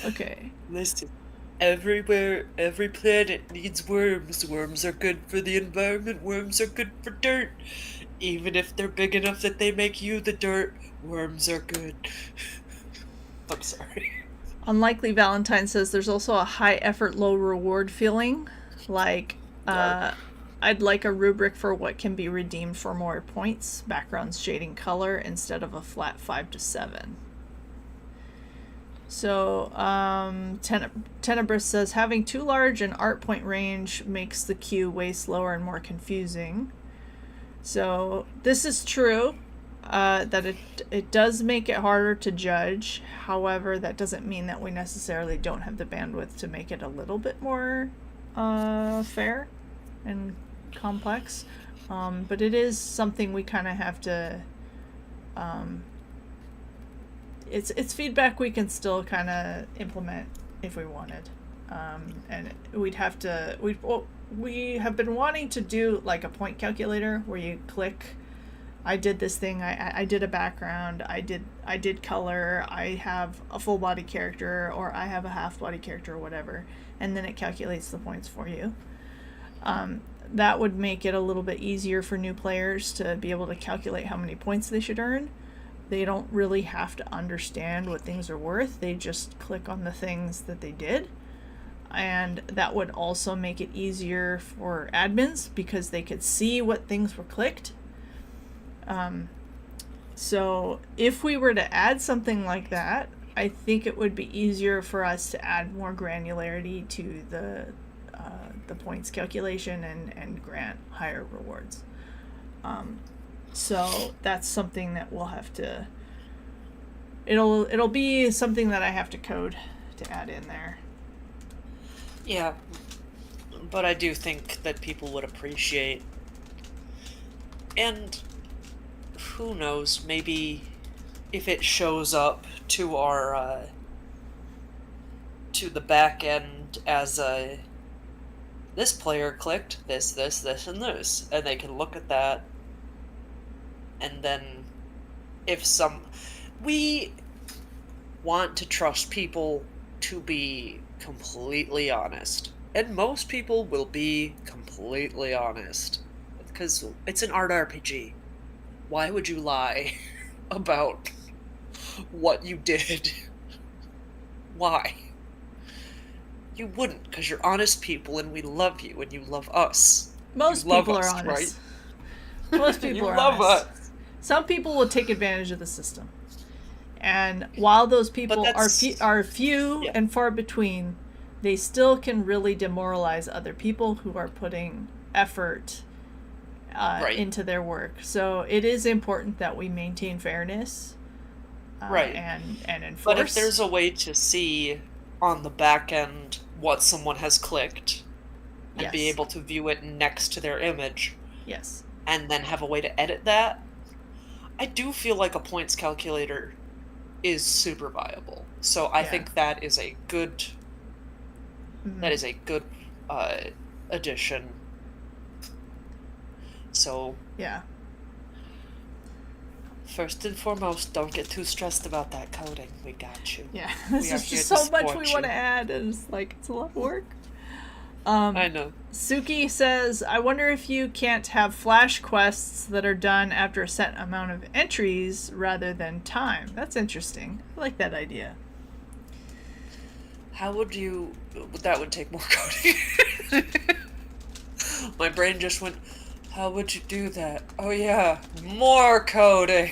Okay. Listen. Everywhere, every planet needs worms. Worms are good for the environment. Worms are good for dirt. Even if they're big enough that they make you the dirt, worms are good. I'm sorry. Unlikely Valentine says there's also a high effort, low reward feeling. Like, I'd like a rubric for what can be redeemed for more points. Backgrounds, shading, color, instead of a flat 5 to 7. So, Tenebris says having too large an art point range makes the queue way slower and more confusing. So, this is true, that it does make it harder to judge. However, that doesn't mean that we necessarily don't have the bandwidth to make it a little bit more fair and complex. But it is something we kind of have to... It's feedback we can still kind of implement if we wanted, and we'd have to. We have been wanting to do like a point calculator where you click. I did this thing. I did a background. I did color. I have a full body character, or I have a half body character, or whatever, and then it calculates the points for you. That would make it a little bit easier for new players to be able to calculate how many points they should earn. They don't really have to understand what things are worth. They just click on the things that they did. And that would also make it easier for admins because they could see what things were clicked. So if we were to add something like that, I think it would be easier for us to add more granularity to the points calculation and grant higher rewards. So that's something that we'll have to... It'll be something that I have to code to add in there. Yeah, but I do think that people would appreciate. And who knows, maybe if it shows up to our to the back end as a this player clicked this, and this, and they can look at that. And then we want to trust people to be completely honest. And most people will be completely honest. Because it's an art RPG. Why would you lie about what you did? Why? You wouldn't, because you're honest people and we love you and you love us. Most people are honest. Right? Most people are honest. Us. Some people will take advantage of the system. And while those people are few and far between, they still can really demoralize other people who are putting effort into their work. So it is important that we maintain fairness and enforce. But if there's a way to see on the back end what someone has clicked and be able to view it next to their image, and then have a way to edit that, I do feel like a points calculator is super viable. So I think that is a good addition. So first and foremost, don't get too stressed about that coding. We got you. Yeah, this is just so much we want to add, and it's a lot of work. I know. Suki says, I wonder if you can't have flash quests that are done after a set amount of entries rather than time. That's interesting. I like that idea. How would you... That would take more coding. My brain just went, how would you do that? Oh yeah, more coding.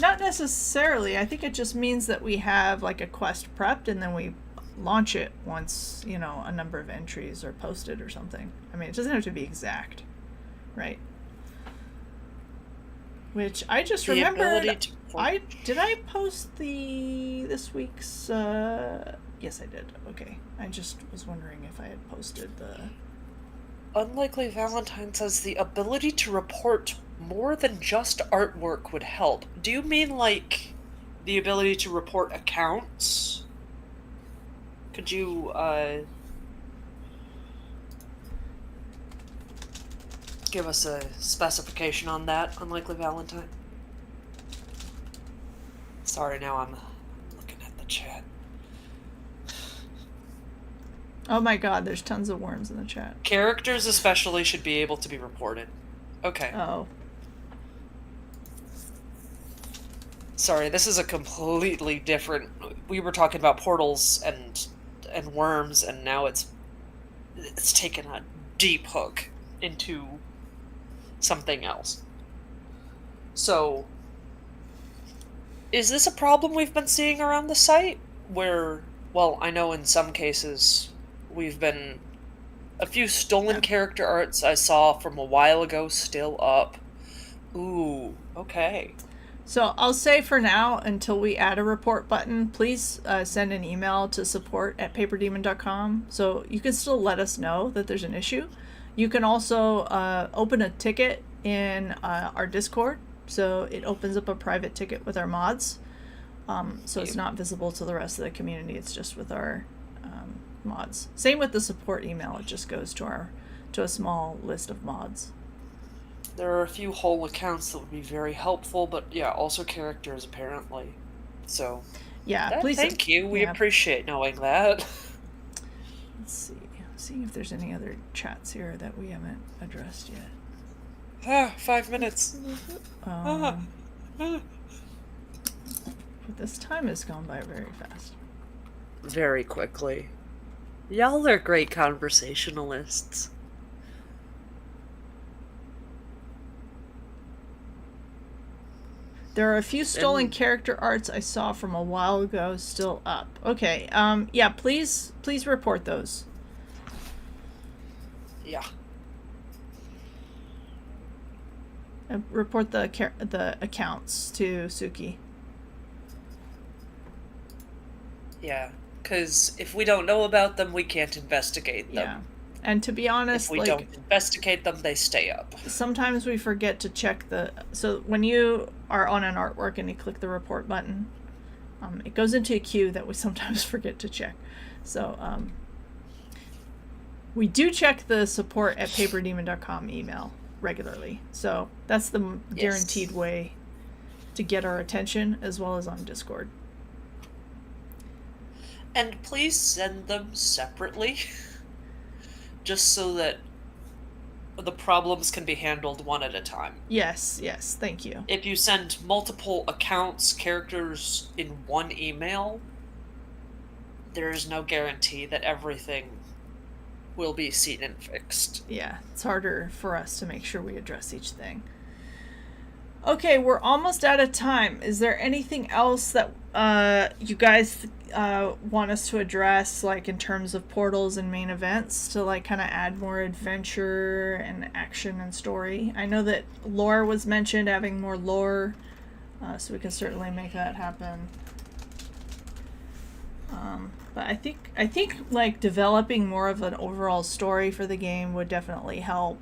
Not necessarily. I think it just means that we have like a quest prepped and then we launch it once, a number of entries are posted or something. I mean, it doesn't have to be exact, right? Which I just remembered. Did I post this week's? Yes, I did. Okay, I just was wondering if I had posted the. Unlikely Valentine says the ability to report more than just artwork would help. Do you mean, like, the ability to report accounts? Could you, give us a specification on that, Unlikely Valentine? Sorry, now I'm looking at the chat. Oh my god, there's tons of worms in the chat. Characters especially should be able to be reported. Okay. Oh. Sorry, this is a completely different... We were talking about portals and worms, and now it's taken a deep hook into something else. So, is this a problem we've been seeing around the site? Where, well, I know in some cases we've been... A few stolen character arts I saw from a while ago still up. Ooh, okay. So I'll say for now, until we add a report button, please send an email to support@paperdemon.com so you can still let us know that there's an issue. You can also open a ticket in our Discord, so it opens up a private ticket with our mods. So it's not visible to the rest of the community, it's just with our mods. Same with the support email, it just goes to a small list of mods. There are a few whole accounts that would be very helpful, but yeah, also characters apparently. So yeah, please. Thank you. We appreciate knowing that. Let's see if there's any other chats here that we haven't addressed yet. 5 minutes. But this time has gone by very fast. Very quickly. Y'all are great conversationalists. There are a few stolen character arts I saw from a while ago still up. Okay, yeah, please report those. Yeah. Report the accounts to Suki. Yeah, because if we don't know about them, we can't investigate them. Yeah. And to be honest, if we don't investigate them, they stay up. Sometimes we forget to check so when you are on an artwork and you click the report button, it goes into a queue that we sometimes forget to check. So we do check the support@paperdemon.com email regularly. So that's the guaranteed way to get our attention, as well as on Discord. And please send them separately. Just so that the problems can be handled one at a time. Yes, thank you. If you send multiple accounts, characters in one email, there is no guarantee that everything will be seen and fixed. Yeah, it's harder for us to make sure we address each thing. Okay, we're almost out of time. Is there anything else that you guys want us to address, like in terms of portals and main events, to like kind of add more adventure and action and story? I know that lore was mentioned, having more lore, so we can certainly make that happen. But I think like developing more of an overall story for the game would definitely help.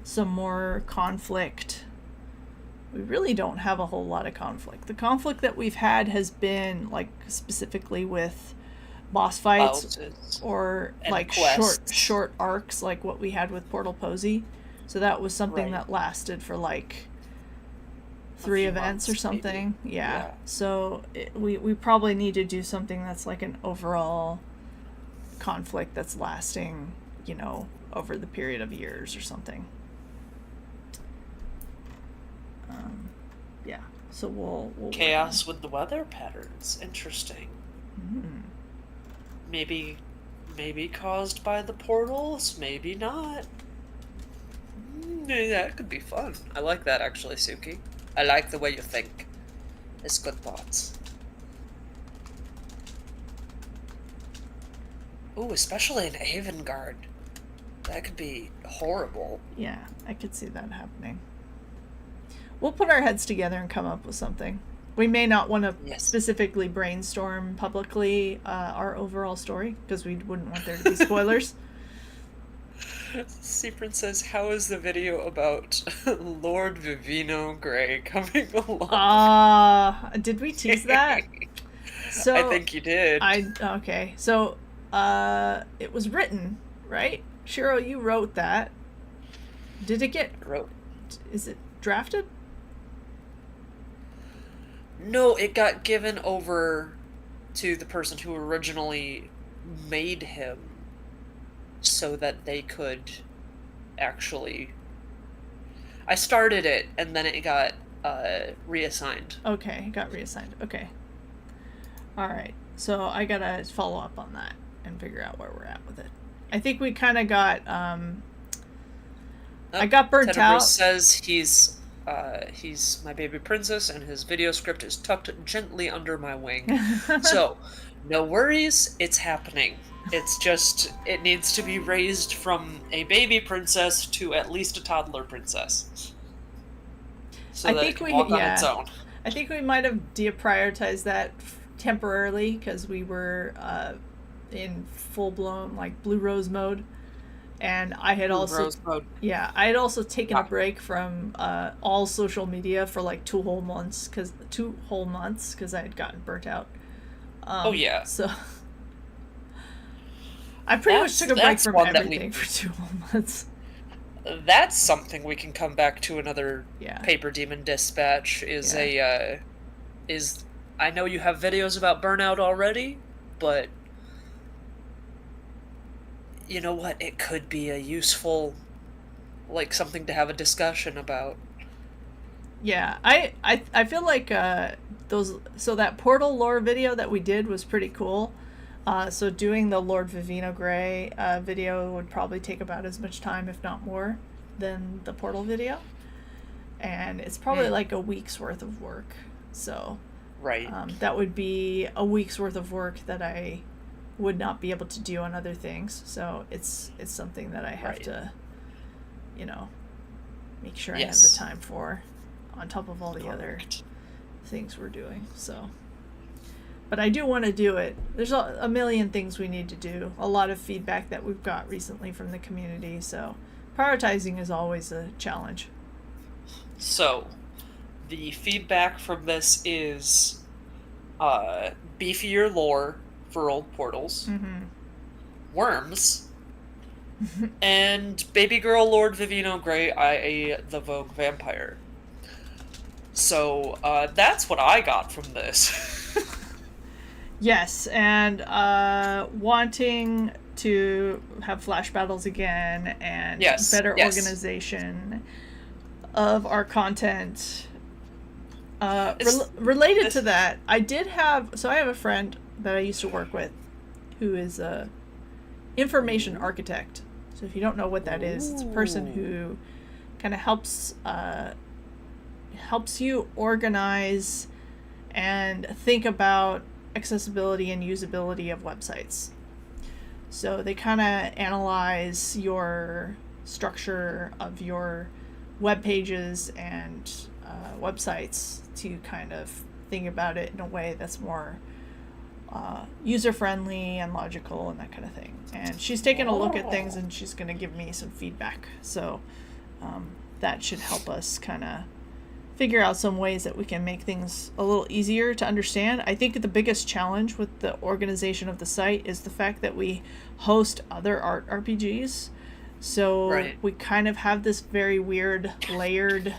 Some more conflict. We really don't have a whole lot of conflict. The conflict that we've had has been like specifically with boss fights or like short arcs, like what we had with Portal Posey. So that was something that lasted for like 3 events or something. Yeah. So we probably need to do something that's like an overall conflict that's lasting, over the period of years or something. Yeah, so we'll chaos with the weather patterns. Interesting. Maybe caused by the portals, maybe not. That could be fun. I like that, actually, Suki. I like the way you think. It's good thoughts. Ooh, especially in Avangard. That could be horrible. Yeah, I could see that happening. We'll put our heads together and come up with something. We may not want to specifically brainstorm publicly our overall story, because we wouldn't want there to be spoilers. Seaprin says, how is the video about Lord Vivino Grey coming along? Did we tease that? I So, think you did. okay. So, it was written, right? Shiro, you wrote that. Did it get, Wrote. is it drafted? No, it got given over to the person who originally made him so that they could actually... I started it, and then it got reassigned. Okay, it got reassigned. Okay. Alright, so I gotta follow up on that and figure out where we're at with it. I think we kind of got, I got burnt Tenebrous out. says he's my baby princess, and his video script is tucked gently under my wing. So, no worries, it's happening. It's just, it needs to be raised from a baby princess to at least a toddler princess. So that it can walk on its own. I think we might have deprioritized that temporarily because we were in full-blown, like, Blue Rose mode. And I had I had also taken a break from all social media for like 2 whole months because I had gotten burnt out. So I pretty much took a break from everything for 2 whole months. That's something we can come back to another PaperDemon Dispatch. I know you have videos about burnout already, but you know what? It could be a useful, like, something to have a discussion about. Yeah, I feel like that Portal lore video that we did was pretty cool. So doing the Lord Vivino Grey video would probably take about as much time, if not more, than the Portal video. And it's probably like a week's worth of work. So that would be a week's worth of work that I would not be able to do on other things. So it's something that I have to, make sure I have the time for, on top of all the other things we're doing. So, but I do want to do it. There's a million things we need to do, a lot of feedback that we've got recently from the community, so prioritizing is always a challenge. So the feedback from this is beefier lore for old portals, worms, and baby girl Lord Vivino Grey, i.e. the Vogue vampire. So that's what I got from this. Yes, and wanting to have flash battles again and better organization of our content. Related to that, I have a friend that I used to work with who is a information architect. So if you don't know what that is, it's a person who kind of helps you organize and think about accessibility and usability of websites. So they kind of analyze your structure of your web pages and websites to kind of think about it in a way that's more user-friendly and logical and that kind of thing. And she's taken a look at things and she's going to give me some feedback. So that should help us kind of figure out some ways that we can make things a little easier to understand. I think the biggest challenge with the organization of the site is the fact that we host other art RPGs. So we kind of have this very weird layered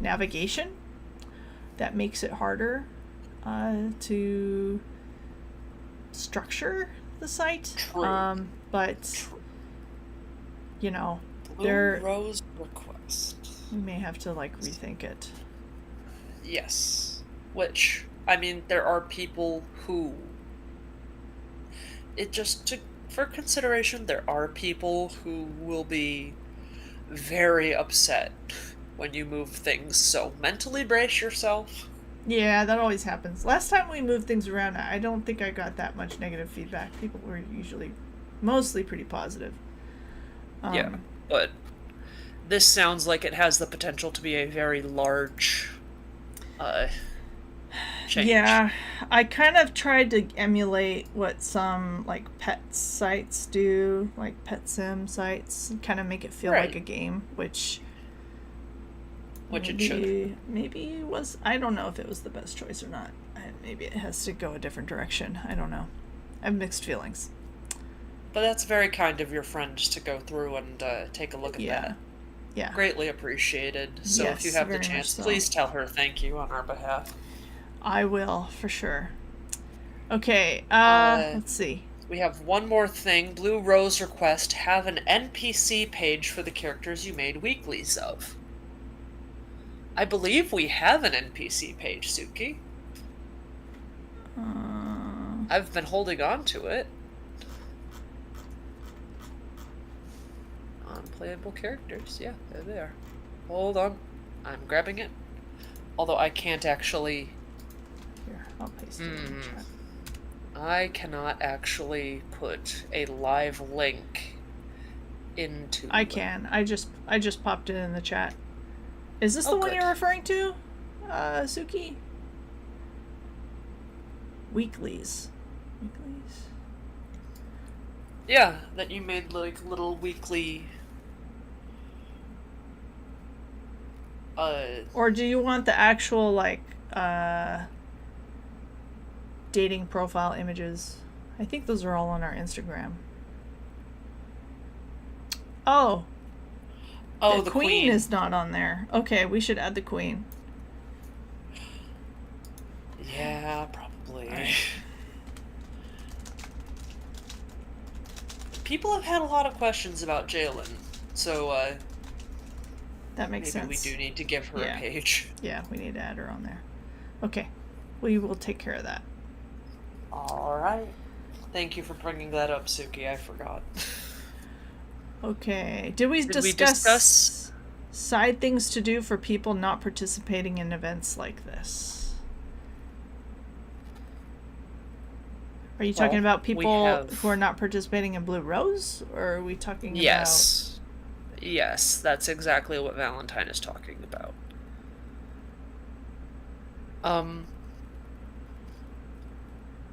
navigation that makes it harder to structure the site. But Blue Rose request. We may have to rethink it. Yes. Which, I mean, there are people who... for consideration, there are people who will be very upset when you move things, so mentally brace yourself. Yeah, that always happens. Last time we moved things around, I don't think I got that much negative feedback. People were usually mostly pretty positive. Yeah, but this sounds like it has the potential to be a very large change. Yeah, I kind of tried to emulate what some like pet sites do, like pet sim sites, and kind of make it feel Right. like a game, which It should. maybe was, I don't know if it was the best choice or not. Maybe it has to go a different direction. I don't know. I have mixed feelings. But that's very kind of your friend to go through and take a look at Yeah. that. Yeah. Greatly appreciated. So if you Yes, have the very much chance, so. please tell her thank you on our behalf. I will, for sure. Okay, let's see. We have one more thing. Blue Rose request have an NPC page for the characters you made weeklies of. I believe we have an NPC page, Suki. I've been holding on to it. Unplayable characters. Yeah, there they are. Hold on. I'm grabbing it. Although I can't actually... Here, I'll paste it in the chat. I cannot actually put a live link into... I can. I just popped it in the chat. Is this the one you're referring to, Suki? Weeklies. Yeah, that you made like little weekly... Or do you want the actual, like, dating profile images? I think those are all on our Instagram. Oh. Oh, the queen is not on there. Okay, we should add the queen. Yeah, probably. Right. People have had a lot of questions about Jalen, so that makes sense. Maybe we do need to give her a page. Yeah, we need to add her on there. Okay, we will take care of that. Alright. Thank you for bringing that up, Suki. I forgot. Okay, did we discuss side things to do for people not participating in events like this? Are you talking about people who are not participating in Blue Rose, or are we talking about... Yes, that's exactly what Valentine is talking about.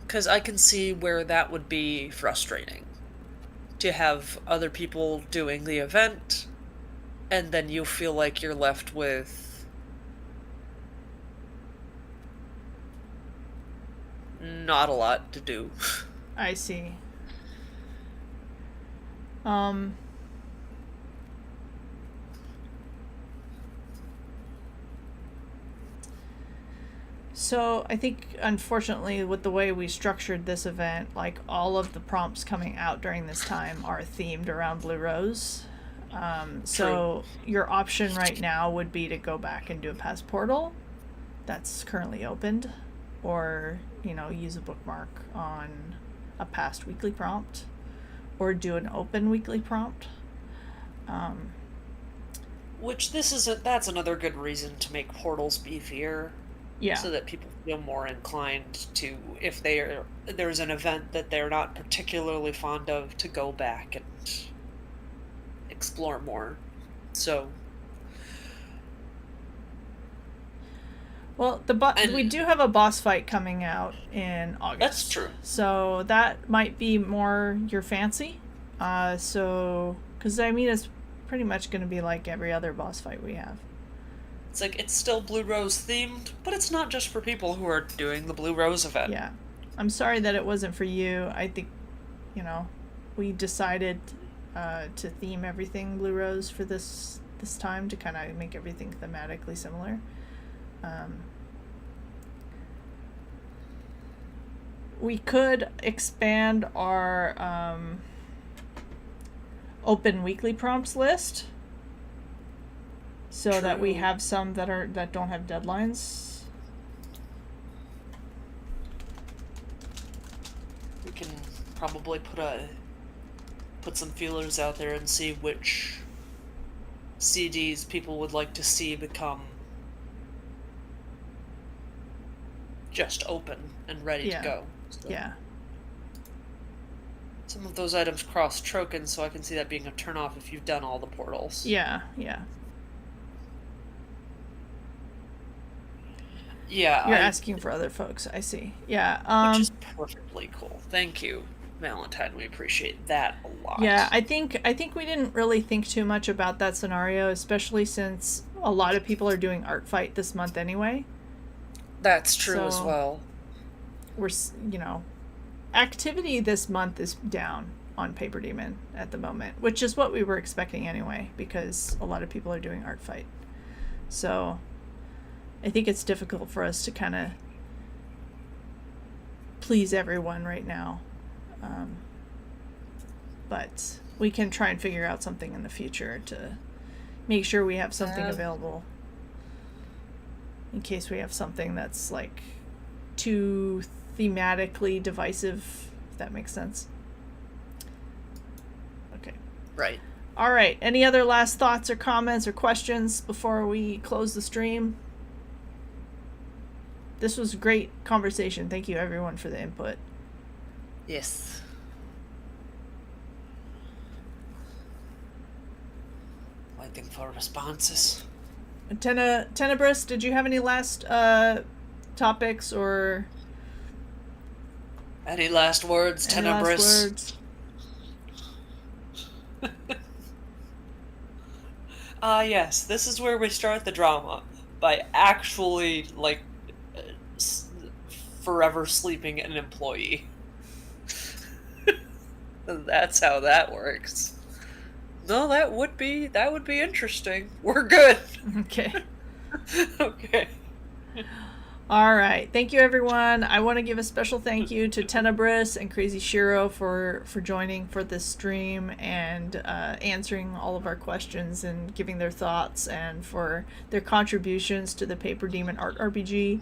Because I can see where that would be frustrating. To have other people doing the event, and then you feel like you're left with not a lot to do. I see. So I think, unfortunately, with the way we structured this event, like all of the prompts coming out during this time are themed around Blue Rose. So your option right now would be to go back and do a past portal that's currently opened, or, use a bookmark on a past weekly prompt, or do an open weekly prompt. Which that's another good reason to make portals beefier. Yeah. So that people feel more inclined to, if there's an event that they're not particularly fond of, to go back and explore more. So. Well, we do have a boss fight coming out in August. That's true. So that might be more your fancy. Because it's pretty much going to be like every other boss fight we have. It's like, it's still Blue Rose themed, but it's not just for people who are doing the Blue Rose event. Yeah. I'm sorry that it wasn't for you. I think, we decided to theme everything Blue Rose for this time to kind of make everything thematically similar. We could expand our open weekly prompts list, so that we have some that don't have deadlines. We can probably put some feelers out there and see which CDs people would like to see become just open and ready to go. So. Yeah. Some of those items cross Troken, so I can see that being a turnoff if you've done all the portals. Yeah. Yeah, You're asking for other folks. I see. Yeah. which is perfectly cool. Thank you, Valentine. We appreciate that a Yeah, lot. I think we didn't really think too much about that scenario, especially since a lot of people are doing Art Fight this month anyway. That's true as So well. we're activity this month is down on Paper Demon at the moment, which is what we were expecting anyway, because a lot of people are doing Art Fight. So I think it's difficult for us to kind of please everyone right now. But we can try and figure out something in the future to make sure we have something available in case we have something that's like too thematically divisive, if that makes sense. Okay. Right. All right. Any other last thoughts or comments or questions before we close the stream? This was a great conversation. Thank you, everyone, for the input. Yes. Waiting for responses. Tenebris, did you have any last topics or any last words, Tenebris? Yes, this is where we start the drama by actually, like, forever sleeping an employee. That's how that works. No, that would be interesting. We're good. Okay. Okay. All right. Thank you, everyone. I want to give a special thank you to Tenebris and Crazy Shiro for joining for this stream and answering all of our questions and giving their thoughts, and for their contributions to the PaperDemon Art RPG,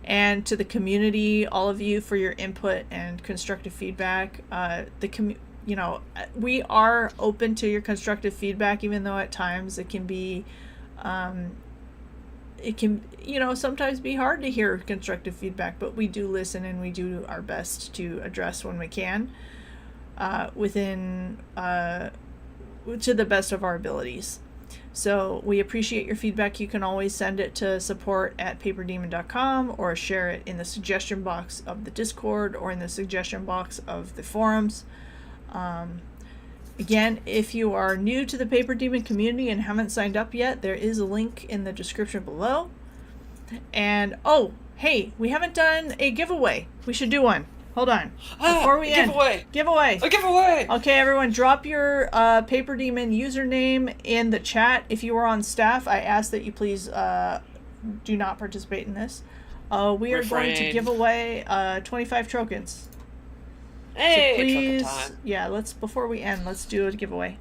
and to the community, all of you, for your input and constructive feedback. We are open to your constructive feedback, even though at times it can be sometimes be hard to hear constructive feedback, but we do listen and we do our best to address when we can, to the best of our abilities. So we appreciate your feedback. You can always send it to support@paperdemon.com or share it in the suggestion box of the Discord or in the suggestion box of the forums. Again, if you are new to the Paper Demon community and haven't signed up yet, there is a link in the description below. And, oh, hey, we haven't done a giveaway. We should do one. Hold on. Before we end. Giveaway. A giveaway! Okay, everyone, drop your Paper Demon username in the chat. If you are on staff, I ask that you please do not participate in this. We are going to give away 25 tokens. Hey, so please, time. Yeah, before we end, let's do a giveaway.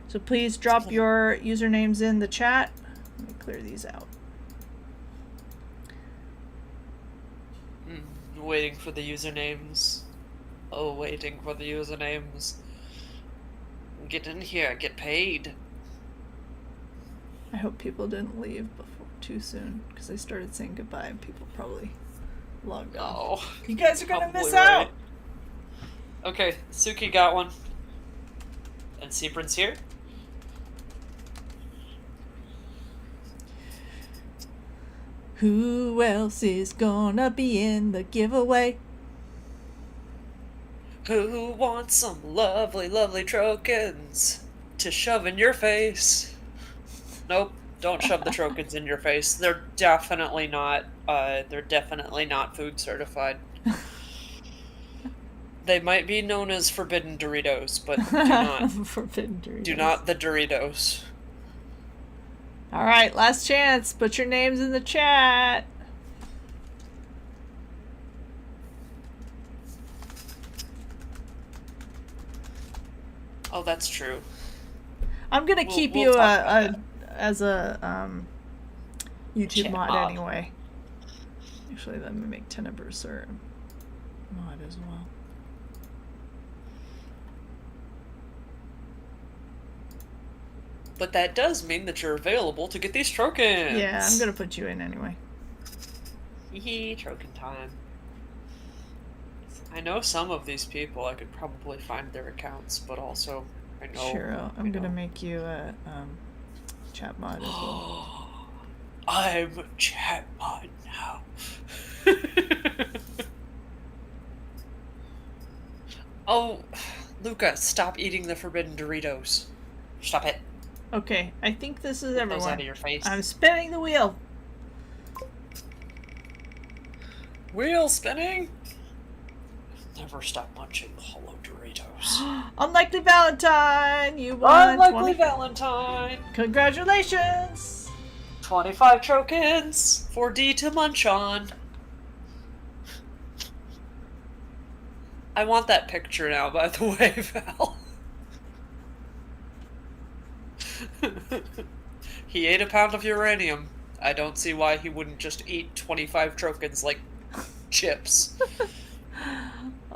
So please drop your usernames in the chat. Let me clear these out. Waiting for the usernames. Oh, waiting for the usernames. Get in here, get paid. I hope people didn't leave too soon, because I started saying goodbye and people probably logged off. Oh, you guys are gonna miss out! Okay, Suki got one. And Seabrin's here? Who else is gonna be in the giveaway? Who wants some lovely, lovely tokens to shove in your face? Nope, don't shove the tokens in your face. They're definitely not food certified. They might be known as forbidden Doritos, but do not. Forbidden Doritos. Do not the Doritos. Alright, last chance. Put your names in the chat. Oh, that's true. I'm gonna keep you as a YouTube Chat mod mob. Anyway. Actually, let me make Tenebris a mod as well. But that does mean that you're available to get these tokens. Yeah, I'm gonna put you in anyway. Hee token time. I know some of these people. I could probably find their accounts, but also I know. Sure, I'm gonna make you a chat mod as well. I'm a chat mod now. Oh, Luca, stop eating the forbidden Doritos. Stop it. Okay, I think this is Get those everyone. out of your face. I'm spinning the wheel. Wheel spinning? Never stop munching hollow Doritos. Unlikely Valentine, you won. Unlikely Valentine! Congratulations! 25 tokens for D to munch on. I want that picture now, by the way, Val. He ate a pound of uranium. I don't see why he wouldn't just eat 25 tokens like chips.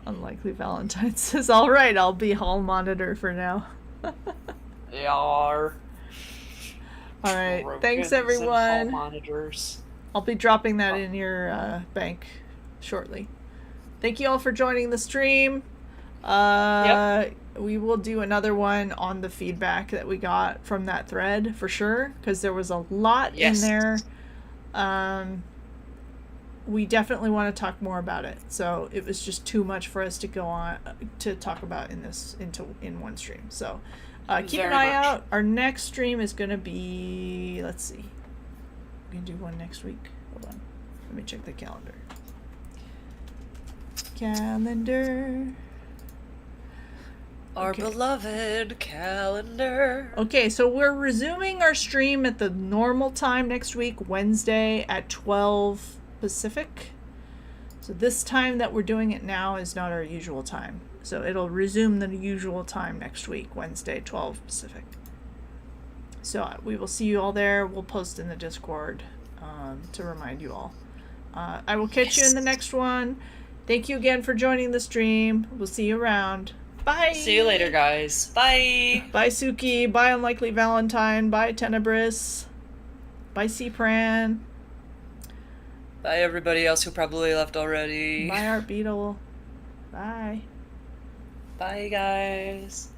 Unlikely Valentine says, alright, I'll be hall monitor for now. Yar. Alright, thanks Trojans and everyone. hall monitors. I'll be dropping that in your bank shortly. Thank you all for joining the stream. We will do another one on the feedback that we got from that thread for sure, because there was a lot in there. We definitely want to talk more about it. So it was just too much for us to go on to talk about in one stream. So keep an eye out. Our next stream is going to be, let's see. We're going to do one next week. Hold on. Let me check the calendar. Our beloved calendar. Okay, so we're resuming our stream at the normal time next week, Wednesday at 12 Pacific. So this time that we're doing it now is not our usual time. So it'll resume the usual time next week, Wednesday, 12 Pacific. So we will see you all there. We'll post in the Discord to remind you all. I will catch you in the next one. Thank you again for joining the stream. We'll see you around. Bye. See you later, guys. Bye. Bye, Suki. Bye, Unlikely Valentine. Bye, Tenebris. Bye, Cpran. Bye, everybody else who probably left already. Bye, Art Beetle. Bye. Bye, guys.